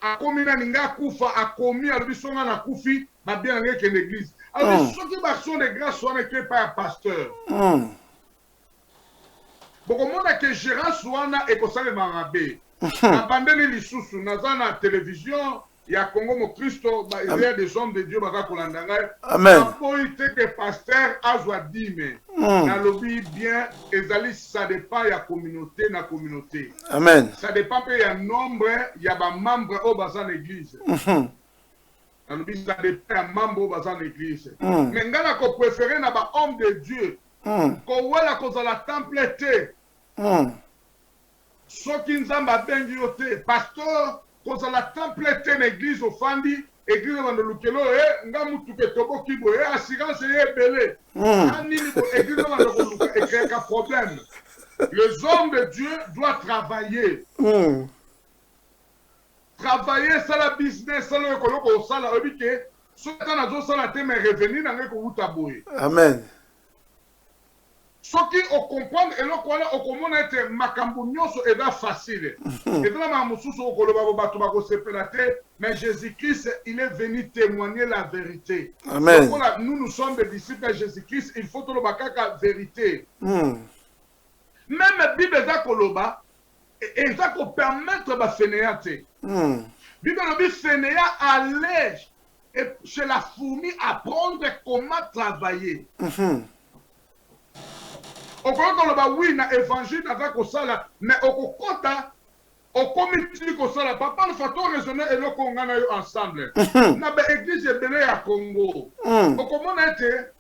akomi nani nga akufa akomi alobi songa na kufi babia nange ekende église alobi soki baaction de grâce wana eke epai ya pasteur bokomona ke gérance wana ekosalemaka mabe nabandeli lisusu naza na télévision ya Congo Mokristo il y a des hommes de Dieu baza kolanda ngai apoyi te ke pasteur azwa dime nalobi bien ezali ça dépend ya communauté na communauté amen ça dépend pe ya nombre ya bamembre oyo baza na église nalobi ça dépend ya membre oyo baza na église mais ngai na kopréféré na bahomme de Dieu kowela kozala temple te soki nzambe abengi yo te pasteur kozala temple te na église ofandi église bando lukelo nga mutuke toboki boye assurance ye ebele anini bo église bando koluka ekeka problème les hommes de Dieu doivent travailler travailler sala business sala koloko sala obike soki nazo sala te mais revenu nange ko uta boye amen soki okomprendre eloko wana okomona ete makambo nyonso eza facile ezala na mosusu okoloba bo bato bakosepela te mais Jésus-Christ il est venu témoigner la vérité amen nous sommes des disciples de Jésus-Christ il faut toloba kaka vérité même Bible eza koloba eza kopermettre bafeneya te Bible lobi feneya aller chez la fourmi apprendre comment travailler okoloba oui na évangile naza kosala mais okokota okomitili kosala papa nafato raisonner eloko nga na yo ensemble na baéglise ebele ya Congo okomona ete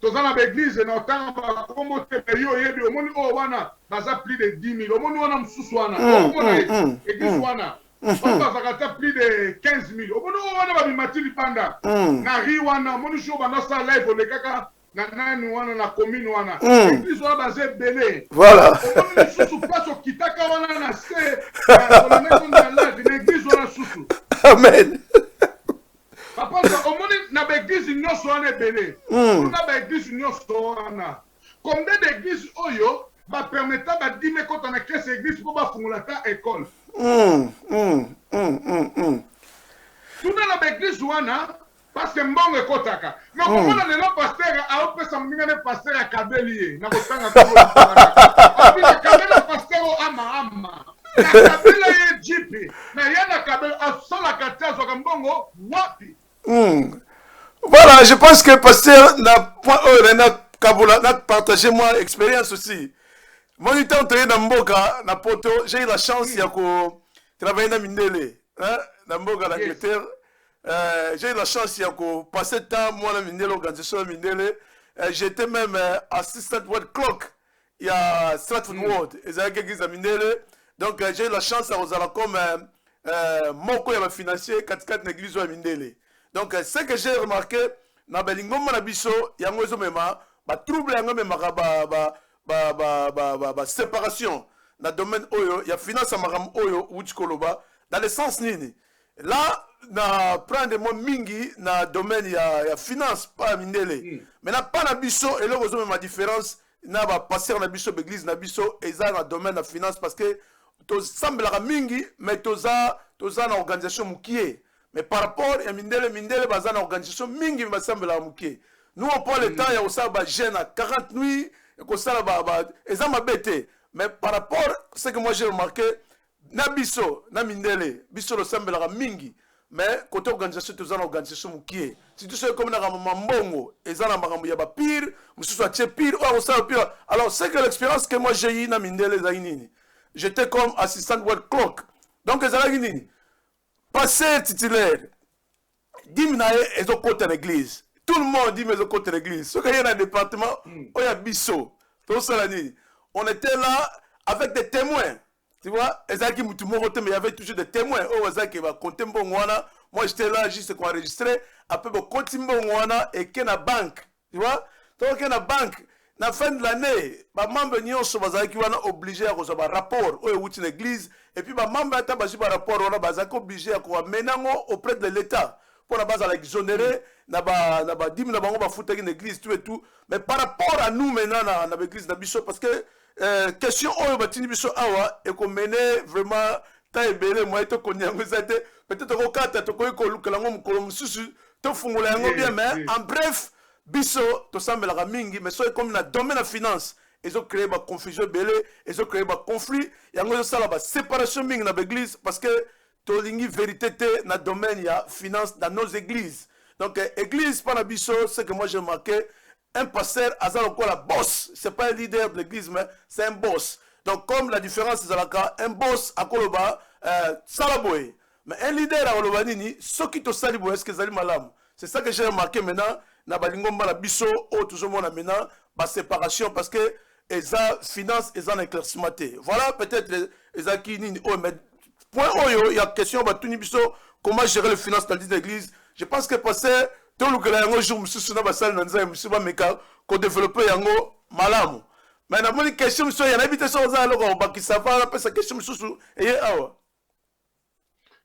toza na baéglise na otanga bakombo te me yo oyebi omoni oyo wana baza plus de 10 000 omoni wana mosusu wana okomona église wana bazaka ta plus de 15 000 omoni oyo wana babimati libanda na ri wana omoni jo banasala live olekaka na nani wana na commune wana église wana baza ebele voilà omoni susu place okitaka wana na se na église wana susu amen papa omoni na baéglise nyonso wana ebele na baéglise nyonso wana combien d'église oyo bapermeta badime kota na kese église mpo bafungola ta école tuna na baéglise wana parce que mbongo ekotaka mais okomona lelo pasteur aopesa moninga ne pasteur akabeli ye na kotanga kabela pasteur o ama akabela ye jipi na ye na kabela asalaka te azwaka mbongo wapi voilà je pense que pasteur na point oyo na kabola na partager moi expérience aussi mon temps toye na mboka na poto j'ai eu la chance ya ko travailler na mindele na mboka d'Angleterre. J'ai eu la chance de passer temps moi la Mindele, l'organisation de Mindele. J'étais même assistant World Clock. Il y a Stratford Ward. Et j'ai quelques Mindele. Donc j'ai eu la chance de comme mon co financier 4 l'église de Mindele. Donc ce que j'ai remarqué na Bellingham na biso yango ezomema ba trouble yango memaka ba séparation na domaine oyo ya finance makam oyo utikoloba dans le sens nini. Là, na prendre moi mingi na domaine ya finance pas mindele. Mais na pas na biso et là vous avez ma différence na ba passer na biso l'église na biso et ça na domaine na finance parce que to semble la mingi mais toza na organisation mukie. Mais par rapport à mindele baza na organisation mingi mais semble la mukie. Nous, on prend le temps, il y a aussi un jeune à 40 nuits, et ça, ils ont bêté. Mais par rapport à ce que moi j'ai remarqué, na biso, na mindele, biso le semble la mingi. Mais côté organisation, tu as une organisation qui est. Si tu sais comme na mambongo, ils ont un yaba pire, monsieur soit pire, ou ça pire. Alors c'est que l'expérience que moi j'ai eu na mindele zainini. J'étais comme assistant world clock. Donc ils ont nini. Passé titulaire. Dis moi ils ont côté l'église. Tout le monde dit mais ils ont côté l'église. Ce qu'il y a dans le département, il y a biso. Tout ça la nini. On était là avec des témoins. Tu vois, mais il y avait toujours des témoins. Moi, j'étais là juste pour enregistrer. Après, je continue et qu'il y a une banque. Tu vois, donc il y a une banque. À la fin de l'année, les membres sont obligés à avoir un rapport au l'église. Et puis, les membres ont un rapport obligés à mener auprès de l'État. Pour la base à l'exonérer, l'église, tout et tout. Mais par rapport à nous maintenant, dans l'église d'Abisso, parce que question biso awa et qu'on menait vraiment ta ebele moi to konya ngozate peut-être ko kata to ko kolukela ngo mukolo mususu to fungula yango bien mais en bref biso to sambela mingi mais so comme na domaine de finance ils ont créé ba confusion belé ils ont créé ba conflit yango ça la ba séparation mingi na l'église parce que to lingi vérité te na domaine ya finance dans nos églises donc église pas na biso c'est que moi j'ai marqué. Un pasteur, la boss, ce n'est pas un leader de l'église, mais c'est un boss. Donc, comme la différence, c'est un boss à Koloba, Salaboy. Mais un leader à Koloba, ce qui te salibou, est-ce que c'est malam? C'est ça que j'ai remarqué maintenant, na balingomba la biso, toujours mon maintenant, la séparation, parce que les finances, ils ont éclaircissement. Voilà peut-être les acquis, mais point il y a question, comment gérer les finances dans l'église. Je pense que pasteur, tout le monde jour monsieur na basal na nza monsieur ba meka ko développer yango malamu mais na moni question monsieur ya na bité so za loko ba ki savoir après sa question monsieur et awa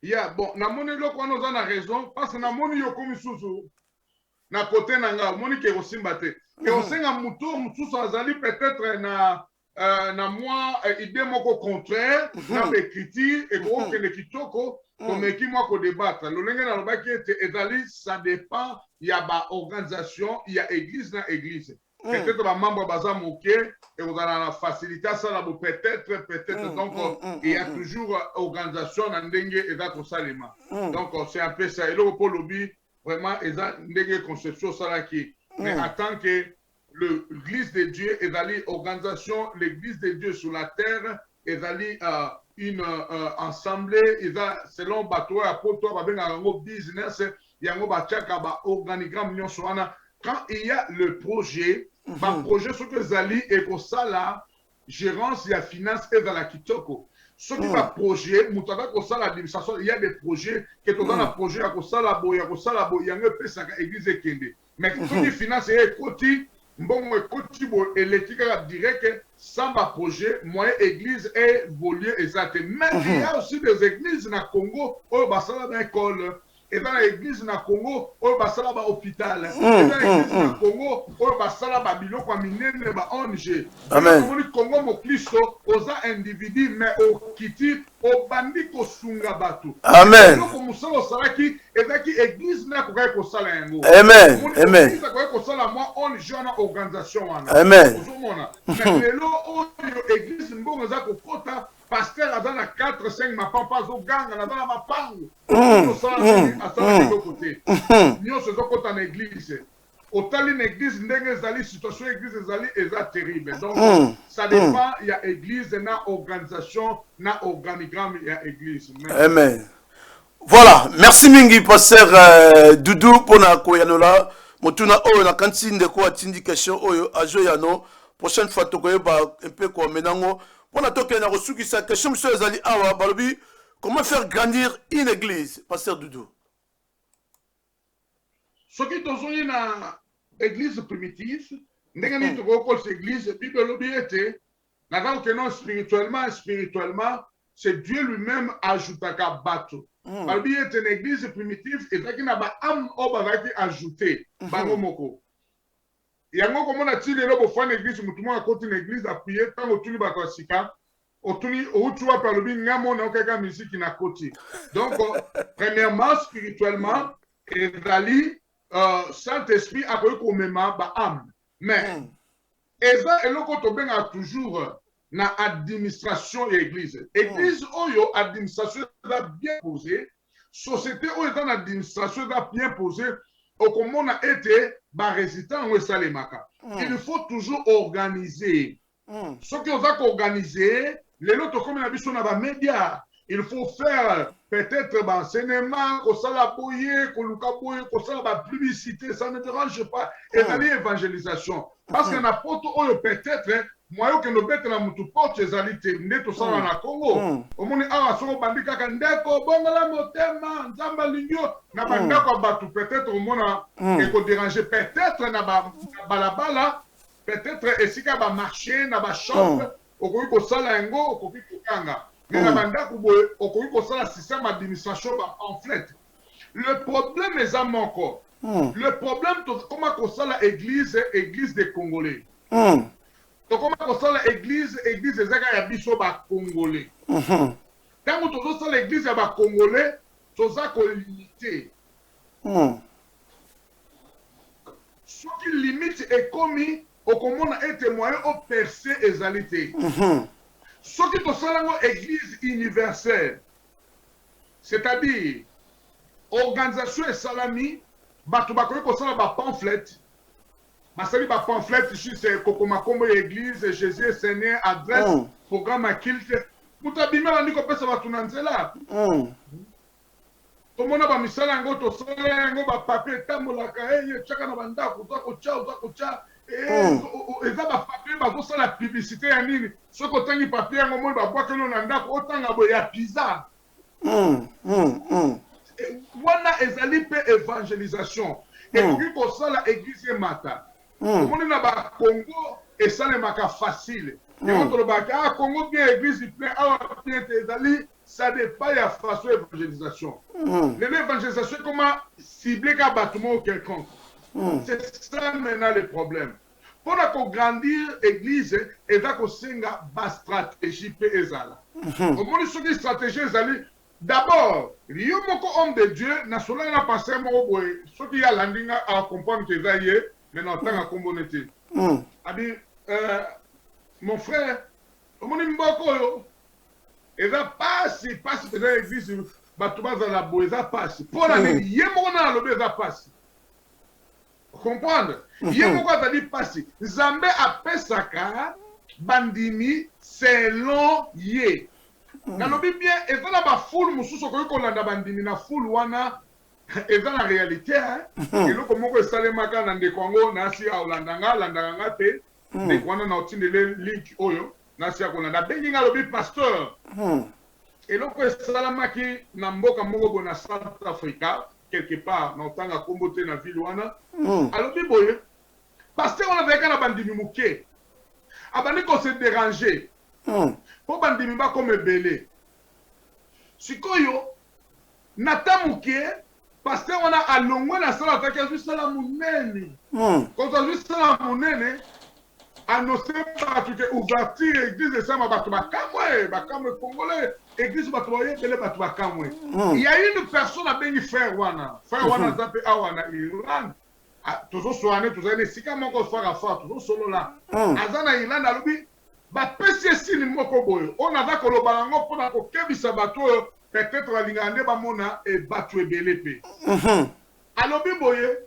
ya bon na moni loko wana za na raison parce que na moni yo comme monsieur na côté nanga moni ke rosimba te ke osenga muto mususu azali peut-être na moi idée moko contraire na écriture et ko ke le kitoko comme qui moi qu'on débattre l'olenge na lobaki ezali ça dépend il y a ba organisation il y a église na église peut-être ba membre baza moké et vous allez la facilité ça là peut-être donc il y a toujours organisation na ndenge eza ko salema donc c'est un peu ça et le pour lobby vraiment eza ndenge conception ça là qui mais en tant que l'église de Dieu ezali organisation l'église de Dieu sur la terre ezali une assemblée selon bateau pour toi business yango bachaka ba organigramme nyonso wana quand il y a le projet projet ce que zali et ko sala gérance ya finance et dans la kitoko ce qui va projet mutaka ko sala administration il y a des projets que dans le projet ya ko sala boya yango pesa ka église kende mais ce qui finance et côté bon côté bo électrique direct sans ma projet, moi, église est volée exact. Mais il y a aussi des églises dans le Congo, où basala dans l'école, et dans l'église dans le Congo, où basala dans l'hôpital, et dans l'église dans le Congo, où basala dans biloko kwa minene ba ONG. Amen. Dans le Congo, mo Kristo, oza individu, mais au kiti, au bandi ko sunga batu. Amen. Donc, comme ça, salaki, et dans l'église na ko ko sala yango. Amen. Amen. L'église ko sala moi ONG na organisation wana. Amen. Église mbongo za kokota pasteur aza na 4-5 mapampa azoganga na na mapango asala de côté nyonso ezokota na église otali na église ndenge ezali situation église ezali eza terrible donc ça dépend il y a église na organisation na organigramme il y a église. Amen. Voilà, merci mingi pasteur Doudou pona koyanola motuna oyo na kantine de ko atindi question oyo ajoyano. Prochaine fois, tu vas un peu comme maintenant. On a toqué dans le sa question, monsieur Zali Awa, Balobi, comment faire grandir une église, pasteur Doudou? Ce qui est dans une église primitive, nous avons une église, la Bible l'a été, non spirituellement, c'est Dieu lui-même ajoute à bateau. Balobi est une église primitive, et il y a un âme qui a ajouté, Bangomoko. Yango comme on a tiré le bofan église mutumo à côté de l'église à prier tant au tuli bato sika au tuli au tu vas par le bin ngamo na okaka musique na côté donc premièrement spirituellement ezali Saint-Esprit a koyi komema ba âme. Mais eza eloko tobenga toujours na administration ya église. Église oyo administration eza bien posée, société oyo eza na administration eza bien posée, okomona ete ba résident ngo esalemaka. Il faut toujours organiser. Ce qui oza ko organiser, lelo tokomi na biso na ba médias. Il faut faire peut-être un enseignement, qu'on s'en la boyer, qu'on s'en la publicité, ça ne dérange pas. Et dans l'évangélisation. Parce que n'importe où, peut-être, moi, que nous bêtes dans notre porte, les alités, nous sommes en Congo. Au monde, ah, son bandika kandeko, bon, la motema, nzamba ligno, na bandako batu, peut-être, au monde, et qu'on dérange, peut-être, na balabala, peut-être, et si ka marché, na ba shop, au koui ko sala ngo, au koui ko kanga. Mais le système d'administration pamphlet. Le problème est à mon corps. Le problème, comment ça l'église, église des Congolais. Comment ça l'église, église des Agayabiso Congolais. Quand on ça l'église des Congolais, c'est ça qu'on limite. Ce qui limite est commis, au comment on a témoigné au percé et alité. Ce qui est l'église universelle, c'est-à-dire organisation et salami, batu bakoye kosala ba pamphlet, basali ba pamphlet ici c'est kokomakombo l'église, Jésus est Seigneur, adresse, programme à culte, mutabima bandi kopesa batu na nzela. Tomona ba misala ngo to sala ngo ba papier tamolaka chaka na bandako za kocha eza bapapier bazosala publicité ya nini soki otangi papier yango moi babwakeli na ndako otanga boye ya pizza wana ezali mpe évangélisation ekoki kosala église emata omoni na bakongo esalemaka facile yango tolobaka congo bien église plein awa bien te ezali ça dépend ya façon évangélisation lelo évangélisation comment cibler ka bato moko quelconque. C'est ça maintenant le problème. Pour grandir l'église, il faut que la stratégie peut ezala. Au moins, ce qui stratégie ezali, d'abord, il y a un homme de Dieu, na cela na passé mo ce qui a landinga à comprendre que ça y est, maintenant tant à communauté. Abi mon frère, au moins mboko yo, il va passer dans l'église, batuma za la boy za passer. Pour la yemo na lobe za passer. Comprendre? Yemo kwa tadi passer. Zambe apesaka bandimi selon ye. Nalobi bien, eza na ba foule mususu ko kolanda bandimi na foule wana eza na réalité hein. Eloko moko esalemaka na ndeko ngo nasi a olandanga landanga te. Ndeko wana na otindele link oyo nasi a kolanda bengi ngalobi pasteur. Eloko esalamaki na mboka moko bona South Africa quelque part na otanga kombote na ville wana. Alobi boye pasteur on avait kana bandimi muke. Abandi ko se déranger. Po bandimi ba comme belé. Sikoyo natamuke pasteur on a alongwa na sala taka juste sala munene. Quand on juste sala munene annoncer par toute ouverture église de sama batu bakamwe congolais église batu boye bele batu bakamwe. Il y a une personne a béni frère wana zape awana Irlande. Toujours soigné toujours ne sika moko fara toujours solo là. Azana Irlande alobi ba pesi sini moko boyo on a va koloba lango pona ko kebisa bato peut-être la lingande ba mona e batu ebele pe. Alobi boye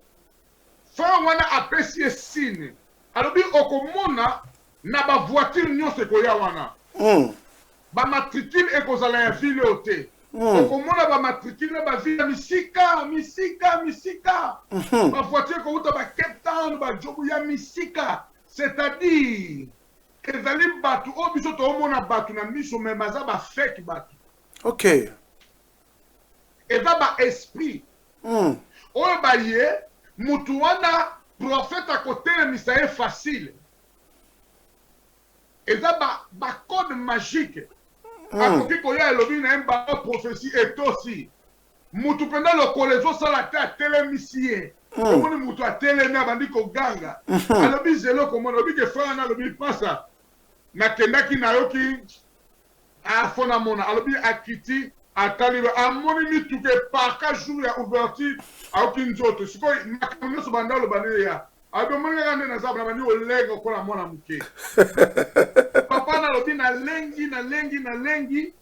frère wana a pesi sini alobi okomona na ba voiture nyonso ko ya wana. Ba matricule e kozala ya ville ote. Okomona ba matricule ba ville misika. Ba voiture ko uta ba Cape Town ba jobu ya misika. C'est-à-dire ezali batu o biso to omona batu na miso me baza ba fake batu. OK. Eza ba esprit. Oyo ba ye mutu wana prophète à côté de Misaël facile. Eza ba code magique. Akoki koya elobi na mba prophétie et aussi. Mutu penda lo kolezo sala ta télémisien. Omoni mutu a télé na bandi ko ganga. Alobi zelo komona obi ke frère na lobi passa. Na kendaki na yoki a fona mona alobi akiti atali amoni mituke parka jour ya ouverture auki nzoto sikoyo makambo nyonso banda olobani ya abomoni kaka nde naza bana bani olenga okola mwana moke papa nalobi nalengi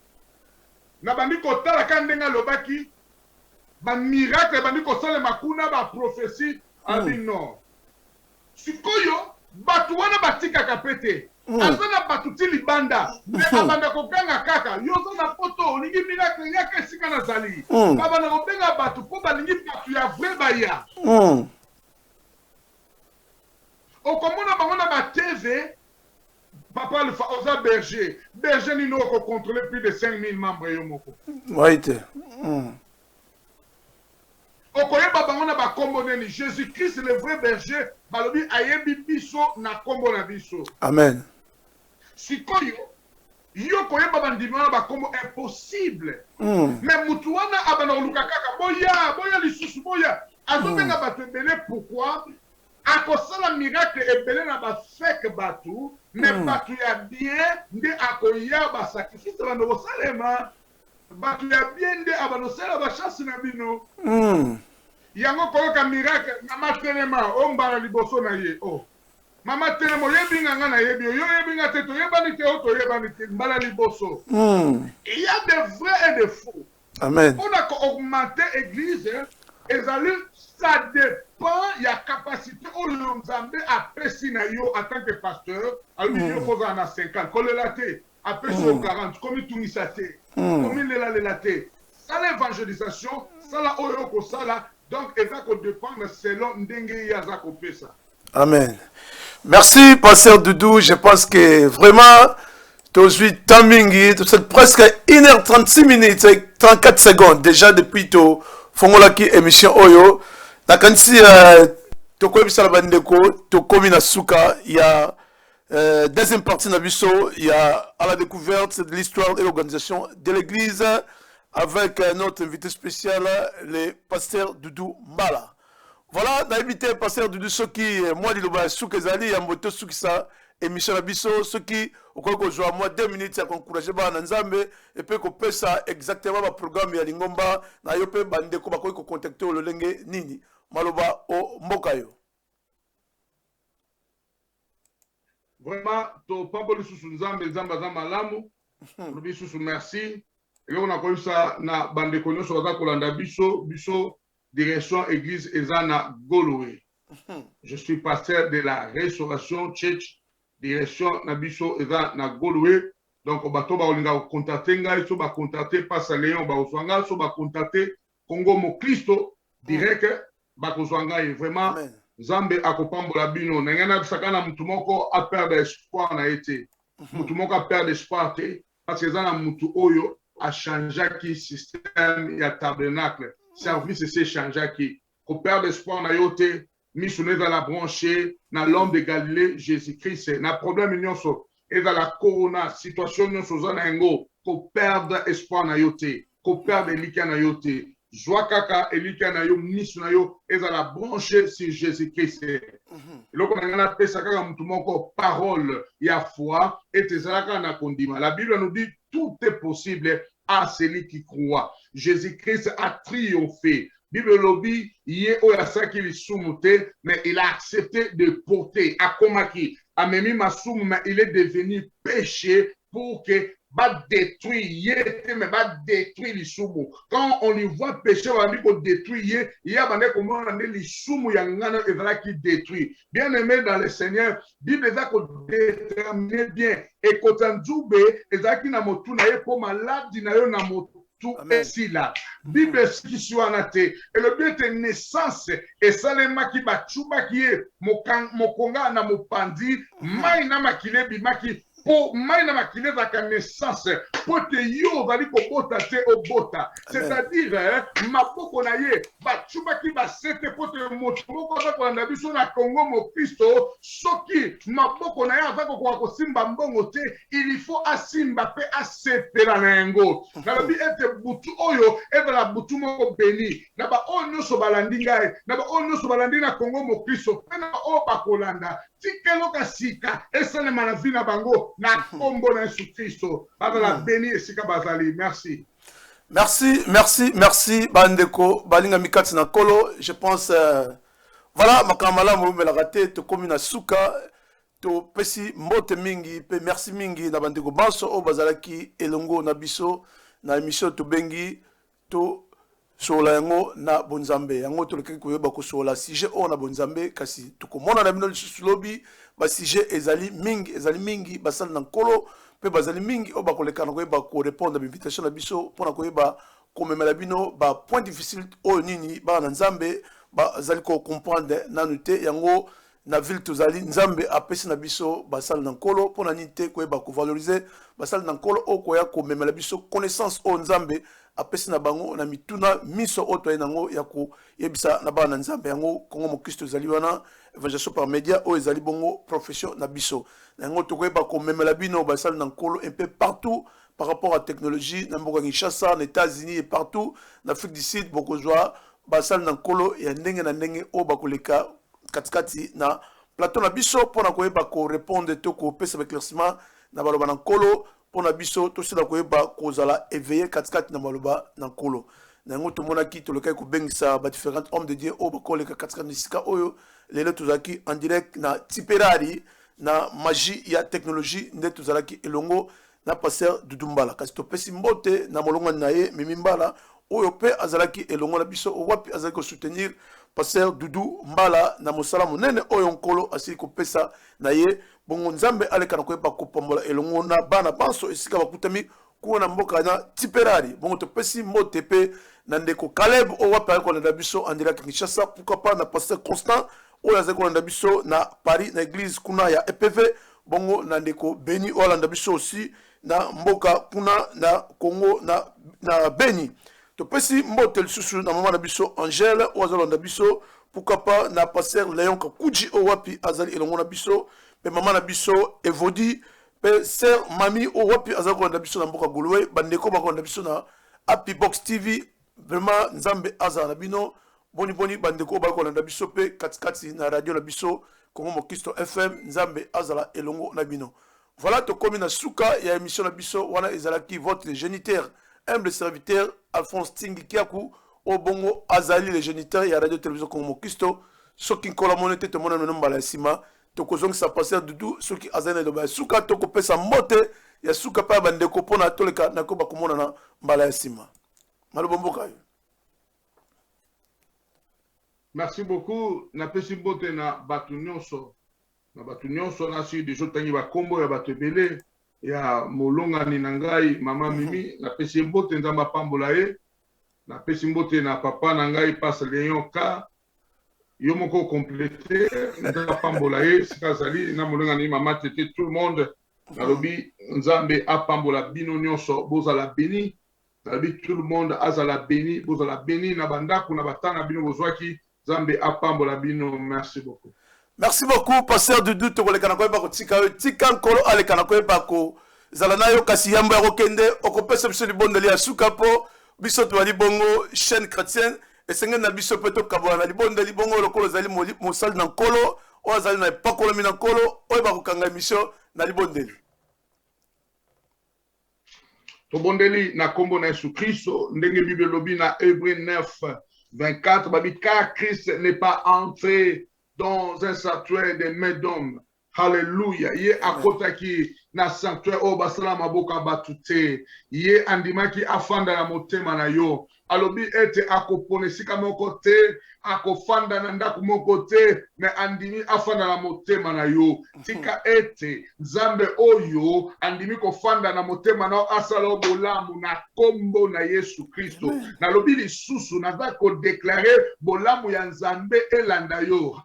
na bandi kotala ka ndenge alobaki bamiracle bandi kosalema kuna baprophétie abi non sikoyo bato wana batikaka pete aza na bato ti libanda me abanda koganga kaka yo oza na poto olingi miracle yaka esika nazali babanda kobenga bato mpo balingi bato ya vrai baya okomona bango na batv papa oza berger nini okocontrôle plus de 5000 membres yo moko waite okoyeba bango na bakombo neni Jésus-Christ le vrai berger balobi ayebi biso na kombo na biso amen sikoyo yo koyeba bandimi wana bakombo impossible mais mutu wana abanda koluka kaka boya lisusu boya azobenga bato ebele pourquoi akosala miracle ebele na bafeke bato mais bato ya bien nde akoya basacrifice bando kosalema bato ya bien nde abanda kosala bachance na bino yango koyoka miracle mama telema ombala liboso na ye mama telema oyebi nga na yebi oyo oyebi nga te toyebani te o toyebani te mbala liboso il y a des vrais et des faux amen on a augmenté église ezali ça dépend ya capacité oyo nzambe apesi na yo en tant que pasteur alobi yo kozala na 50 kolela te apesi yo 40 komi tungisa te komi lela te sala évangélisation sala oyo okosala donc eza kodépendre selon ndenge ye aza kopesa amen merci pasteur Doudou je pense que vraiment tozwi tamingi c'est presque 1h36 minutes et 34 secondes déjà depuis to fongolaki émission oyo nakanisi tokoyebisala bandeko tokomi na suka ya deuxième partie na biso ya à la découverte de l'histoire et l'organisation de l'église avec notre invité spécial le pasteur Doudou Mbala. Voilà, na invité pasteur Doudou soki moi liloba suka ezali ya moto suki sa émission na biso soki okoki kozwa moi 2 minutes ya encourager bana nzambe epe kopesa exactement ba programme ya lingomba na yo pe bandeko bakoki kocontacter ololenge nini maloba o mboka yo. Vraiment to papa lisusu nzambe aza malamu lobi lisusu merci et on a connu ça na bandeko nyonso baza kolanda biso direction église eza na Goloé. Je suis pasteur de la Restauration Church direction na biso eza na Goloé. Donc bato ba olinga contacter ngai so ba contacter Pasteur Léon ba oswanga so ba contacter Congo Mokristo direct ba kozwanga vraiment Zambe akopambola bino nengena bisakana mutu moko a perdre espoir na été mutu moko a perdre espoir te parce que zana mutu oyo a changé qui système ya tabernacle service c'est changé qui ko perdre espoir na yote missionnaire dans la branché na l'homme de Galilée Jésus-Christ na problème nyonso et dans la corona situation nyonso zana ngo ko perdre espoir na yote ko perdre lika na yote Joakaka elika na yo misu na yo ezala branché sur Jésus-Christ. Eloko na ngana pesa kaka mutu moko parole ya foi et ezalaka na kondima. La Bible nous dit tout est possible à celui qui croit. Jésus-Christ a triomphé. Bible lobi ye oyasaki lisumu te mais il a accepté de porter akomaki amemi masumu mais il est devenu péché pour que va détruire, mais va détruire les soumous. Quand on lui voit pécher, on va dire détruire, il y a comment on dit les soumous, il y a un qui détruit. Bien aimé dans le Seigneur, Bible est qu'on détermine bien. Et quand on joue, et ça qui n'a pas tout pour malade, il n'a pas tout ici là. Bible qui soit en athée. Et le but de naissance, et ça les maki bachuba qui est mokonga na mopandi, maïna makile bimaki. Pour maïna makile za ka naissance pour te yo vali ko bota te obota c'est-à-dire maboko na ye bachuba ki ba sete pour te motoko za ko na biso na Congo Mokristo soki maboko na ye azako ko simba mbongo te il faut asimba pe asepela na yango na bi ete butu oyo evela butu moko beni na ba onyo so balandi ngai na ba onyo so balandi na Congo Mokristo na o bakolanda tikelo kasika esale manavina bango na kombo na Jésus Christ. Pardon la béni et sika bazali. Merci. Merci bandeko balinga mikati na kolo. Je pense voilà makamala mo me la raté to komina suka to pesi mbote mingi pe merci mingi na bandeko banso o bazalaki elongo na biso na émission to bengi to sola yango na bonzambe yango to lekeki koyeba ko sola sujet o na bonzambe kasi to komona na bino lobi ba sujet ezali mingi basal na kolo pe bazali mingi o bakoleka na koyeba ko répondre à l'invitation na biso pona koyeba ko memela bino ba point difficile o nini ba na nzambe bazali ko comprendre nanu te yango na ville tozali nzambe apesi na biso basal na nkolo pona nini te koyeba ko valoriser basal na nkolo o koya ko memela biso connaissance o nzambe apesi na bango na mituna miso o toye nango ya ko yebisa na bana nzambe yango kongo mo Kristo zali wana évangélisation par média o ezali bongo profession na biso yango to koyeba ko memela bino basal na nkolo un peu partout par rapport à technologie na mboka Kinshasa, aux États-Unis et partout en Afrique du Sud bokozwa basal na nkolo ya ndenge na ndenge o bakoleka katikati na plateau na biso pona koyeba ko répondre to ko pesa éclaircissement na baloba na nkolo pona biso to sila koyeba kozala éveillé katikati na baloba na nkolo na ngo to monaki to lekai ko bengisa ba différents hommes de Dieu o bakoleka katikati na sika oyo lelo tozaki en direct na Tiperari na magie ya technologie nde tozalaki elongo na pasteur Dudumbala kasi to pesi mbote na molongo na ye Mimimbala oyo pe azalaki elongo na biso wapi azalaki ko soutenir pasteur Dudu Mbala na mosala monene oyo nkolo asili ko pesa na ye bongo nzambe aleka na koyeba kopambola elongo na bana banso esika bakutami kuna mboka na Tiperari bongo to pesi mbote pe na ndeko Caleb o wapi ko na biso en direct Kinshasa pourquoi pas na pasteur Constant oyo azalaki ko na biso na Paris na église kuna ya EPV bongo na ndeko Beni o landa biso aussi na mboka kuna na Congo na Beni to pesi mbote lisusu na mama na biso Angèle o azalo na biso pourquoi pas na pasteur Léon Kakuji o wapi azali elongo na biso pe mama na biso Evodi pe sœur Mami o wapi azalo na biso na mboka Golowe bandeko bako na biso na Happy Box TV vraiment nzambe azala na bino boni bandeko bako na biso pe katikati na radio na biso Congo mo Kristo FM nzambe azala elongo na bino. Voilà to komi na suka ya émission na biso wana ezalaki votre géniteur humble serviteur Alphonse Tingi Kiaku au bongo azali le géniteur ya radio télévision Congo mo Kristo soki nkola monete to mona no mbala sima to kozongi sa passer dudu soki azali na suka to ko pesa mote ya suka pa bandeko pona toleka na ko ba komona na mbala sima malobomboka. Merci beaucoup. Na pesi mbote na batu nyonso. Na batu nyonso na si dejo tangi ba kombo ya batu ebele ya molonga ni nangai mama Mimi na pesi mbote nzamba pambola ye. Na pesi mbote na papa nangai passe Léon Ka. Yo moko complété nzamba pambola ye sikazali na molonga ni mama tete tout le monde. Na lobi nzambe apambola bino nyonso bozala béni. Na lobi tout le monde azala béni bozala béni na bandako na batanga bino bozwaki Zambé apambola bino. Merci beaucoup. Merci beaucoup, pasteur Dudu. Tu connais quand même tika nkolo ale kana koyeba ko zalana yo kasi yamba rokende okopesa biso libonde li asukapo biso to ali bongo chaîne chrétienne et senga na biso peto kabona na libonde li bongo lokolo zali mosali na nkolo o azali na pakolo mina nkolo o ba kokanga mission na libonde li. To bondeli na kombo na Yesu Kristo ndenge Bible lobi na Hébreux 9:24, babi, car Christ n'est pas entré dans un sanctuaire des mains d'hommes. Alléluia. Ye akotaki na sanctuaire o basala maboka batute. Ye andimaki afanda na motema na yo. Alobi ete akopone sika moko te, akofanda na ndaku moko te, me andimi afanda na motema na yo. Tika ete Nzambe oyo andimi kofanda na motema na asala bolamu na kombo na Yesu Kristo. Na lobi lisusu naza ko déclarer bolamu ya Nzambe elanda yo.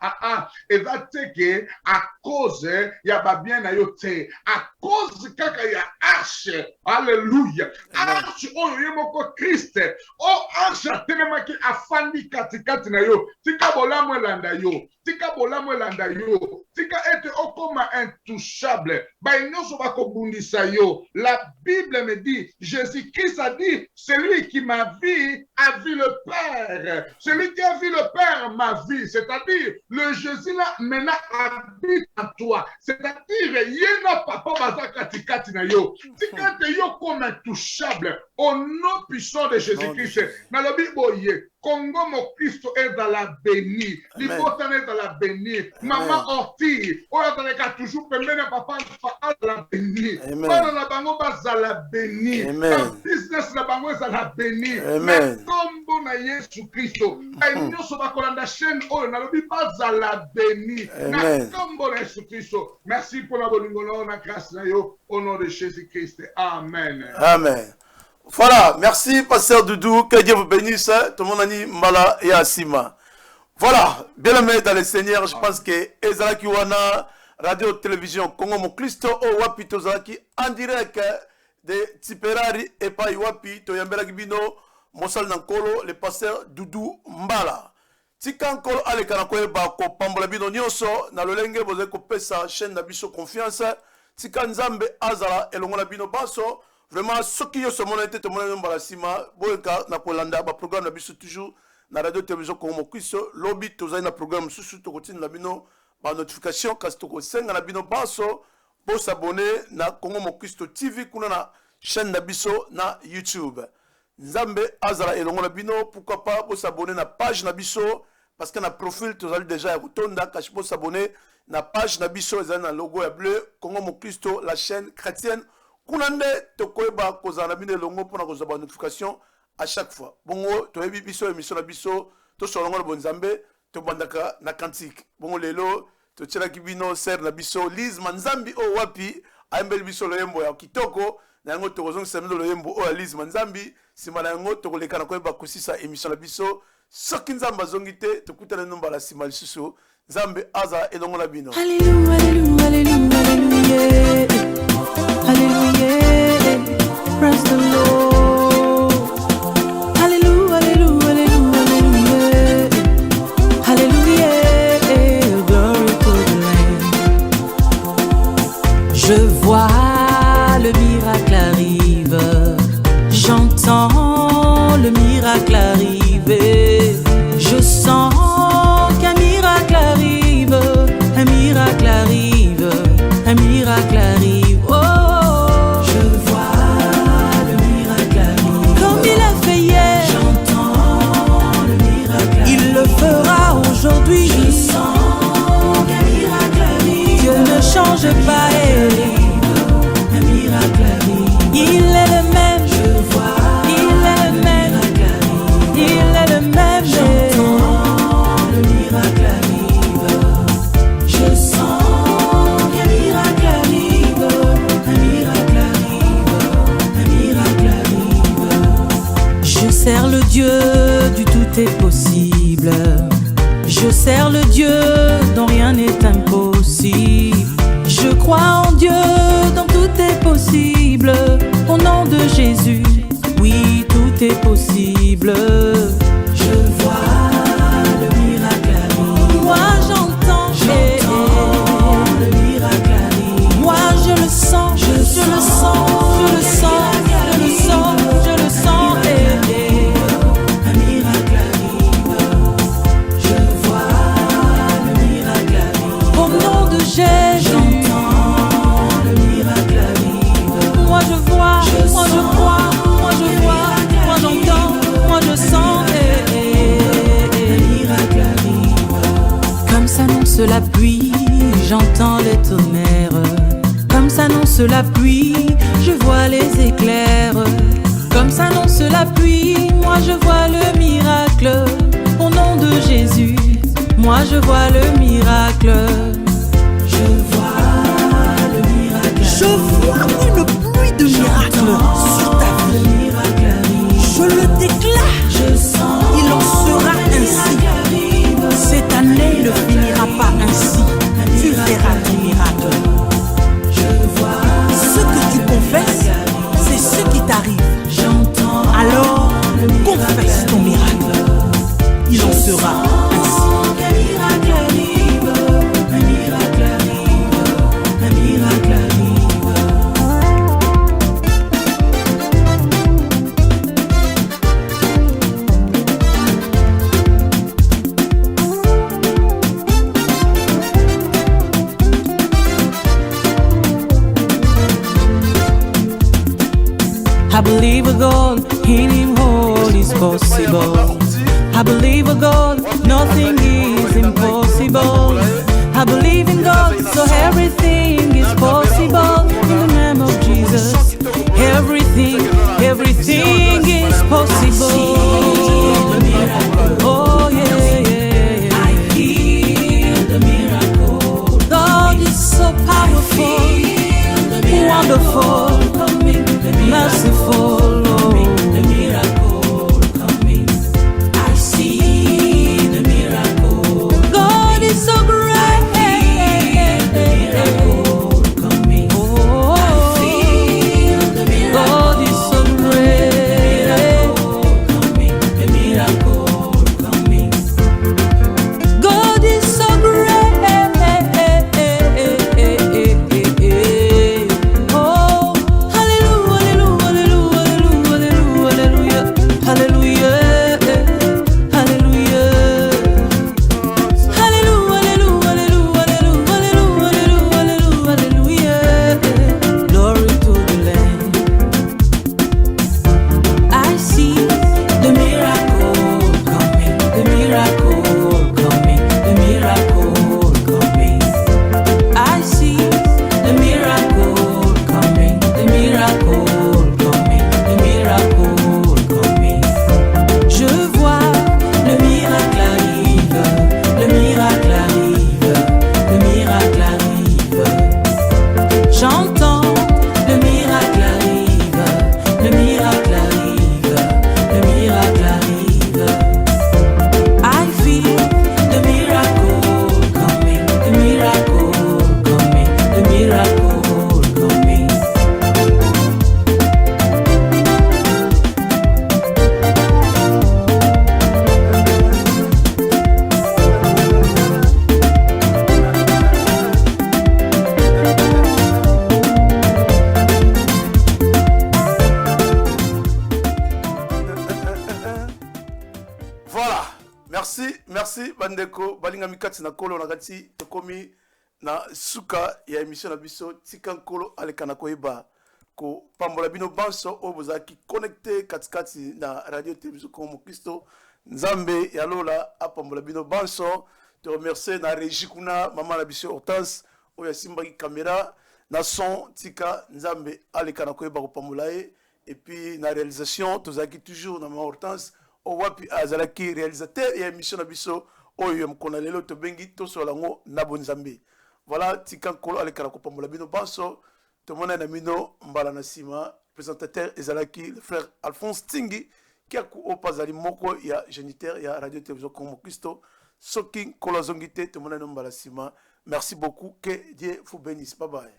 Eza teke a cause ya babien na yo te, a cause kaka ya arche. Alléluia. Arche oyo yemoko Christ. O arche telemaki afandi katikati na yo. Tika bolamu elanda yo. Tika bolamu elanda yo. tika ete okoma intouchable bainyoso bakobundisa yo. La Bible me dit, Jésus-Christ a dit, celui qui m'a vu a vu le Père. Celui qui a vu le Père m'a vu. C'est-à-dire, le Jésus là maintenant habite en toi. C'est-à-dire, yena papa bazaka tikati na yo. Tika te yo comme intouchable au nom puissant de Jésus-Christ. Dans le Bible, Congo mon Christ est dans la bénie. L'hypothèse est dans la bénie. Maman Orti, on a toujours permis papa dans la bénie. Dans la bango dans la bénie. Dans business la bango dans la bénie. Amen. Comme na Yesu Christo. Nous sommes à la chaîne oh na lobi pas dans la bénie. Amen. Comme na Yesu Christo. Merci pour la bonne na grâce na yo au nom de Jésus-Christ. Amen. Amen. Voilà, merci Pasteur Doudou, que Dieu vous bénisse, tout le monde a dit Mbala et Asima. Voilà, bien aimé dans le Seigneur, je pense que Ezra Kiwana, Radio Télévision Congo Mon Christ, au Wapi Tozaki, en direct de Tiperari et pas Wapi, Toyambela Gibino, Mosal Nankolo, le Pasteur Doudou Mbala. Tikankolo Alekanakoe Bako, Pambola Bino Nyoso, na Lolenge, vous avez coupé sa chaîne d'Abisso Confiance, Tikanzambe Azara et Longola Bino Basso. Vraiment, ce qui est ce moment était tout le monde dans la cima, Boenka, na Polanda, ba programme na biso toujours, na radio télévision comme mon Christo, lobby, tous na programme sous tout côté na bino, ba notification, kastoko senga na bino baso, pour s'abonner na Congo mon Christo TV, kuna na chaîne na biso na YouTube. Nzambe Azara et Longo na bino, pourquoi pas pour s'abonner na page na biso, parce que na profil, tous allez déjà à Rutonda, cache pour s'abonner na page na biso, ils ont un logo bleu, Congo mon Christo, la chaîne chrétienne. Kunande tokoeba kozana bine longo pona kozaba notification à chaque fois. Bongo toyebi biso émission na biso to solongo le bonzambe to bandaka na kantique. Bongo lelo to tshela kibino ser na biso Liz Manzambi o wapi aimbeli biso lo yembo ya kitoko na ngo to kozong semelo lo yembo o Liz Manzambi simana ngo to koleka na koyeba kusisa émission na biso soki nzamba zongite to kutana nomba la simal susu Nzambe aza elongo na bino. Alléluia alléluia alléluia alléluia. Hallelujah, praise the Lord. Hallelujah, hallelujah, hallelujah, hallelujah. Hallelujah, glory to the Lamb. Je vois le miracle arrive, j'entends le miracle arriver, je sens qu'un miracle arrive, un miracle arrive, un miracle arrive. Aujourd'hui, je sens qu'un miracle arrive. Dieu ne change pas, un miracle arrive. Il est le même, je vois. Il est le même, il est le même. J'entends le miracle arrive. Je sens qu'un miracle arrive. Un miracle arrive. Un miracle arrive. Je sers le Dieu du tout est possible. Je sers le Dieu dont rien n'est impossible. Je crois en Dieu dont tout est possible. Au nom de Jésus, oui, tout est possible. Je vois le miracle arrive. Moi j'entends le miracle arrive. Moi je le sens, je le sens, je le sens, je le sens, je le sens. J'entends le miracle arrive. Moi je vois, moi je crois, moi je vois, moi j'entends, moi je sens. Le miracle arrive. Comme s'annonce la pluie, j'entends les tonnerres. Comme s'annonce la pluie, je vois les éclairs. Comme s'annonce la pluie, moi je vois le miracle. Au nom de Jésus, moi je vois le miracle. Je vois le miracle. Je vois une pluie de miracles sur ta vie. Je le déclare. Je sens. Il en sera ainsi. Cette année ne finira pas ainsi. Tu verras des miracles. Je vois. Ce que tu confesses, c'est ce qui t'arrive. J'entends. Alors, confesse ton miracle. Il en sera ainsi. Un miracle arrive. I believe a God, in Him all is possible. I believe a God, nothing is impossible. I believe in God, so everything is possible. In the name of Jesus, everything is possible. Oh yeah, yeah. I feel the miracle. God is so powerful, wonderful, merciful. The miracle coming. I see the miracle. God is so great. Merci bandeko balinga mikati na kolo na kati tokomi na suka ya émission na biso tika nkolo alekana koyeba ko pambola bino banso o bozaki connecté katikati na radio télévision comme Christo Nzambe ya lola apambola bino banso te remercier na régie kuna mama na biso Hortense o ya simbaki caméra na son tika Nzambe alekana koyeba ko pambola et puis na réalisation tozaki toujours na mama Hortense o wapi azalaki réalisateur et émission na biso oyo mkona lelo to bengi to solango na bonzambe. Voilà tika nkolo alekana ko pambola bino banso to mona na mino mbala na sima présentateur ezalaki le frère Alphonse Tingi qui a ku opazali moko ya géniteur ya radio télévision comme Christo soki nkolo zongite to mona no mbala sima. Merci beaucoup, que Dieu vous bénisse. Bye bye.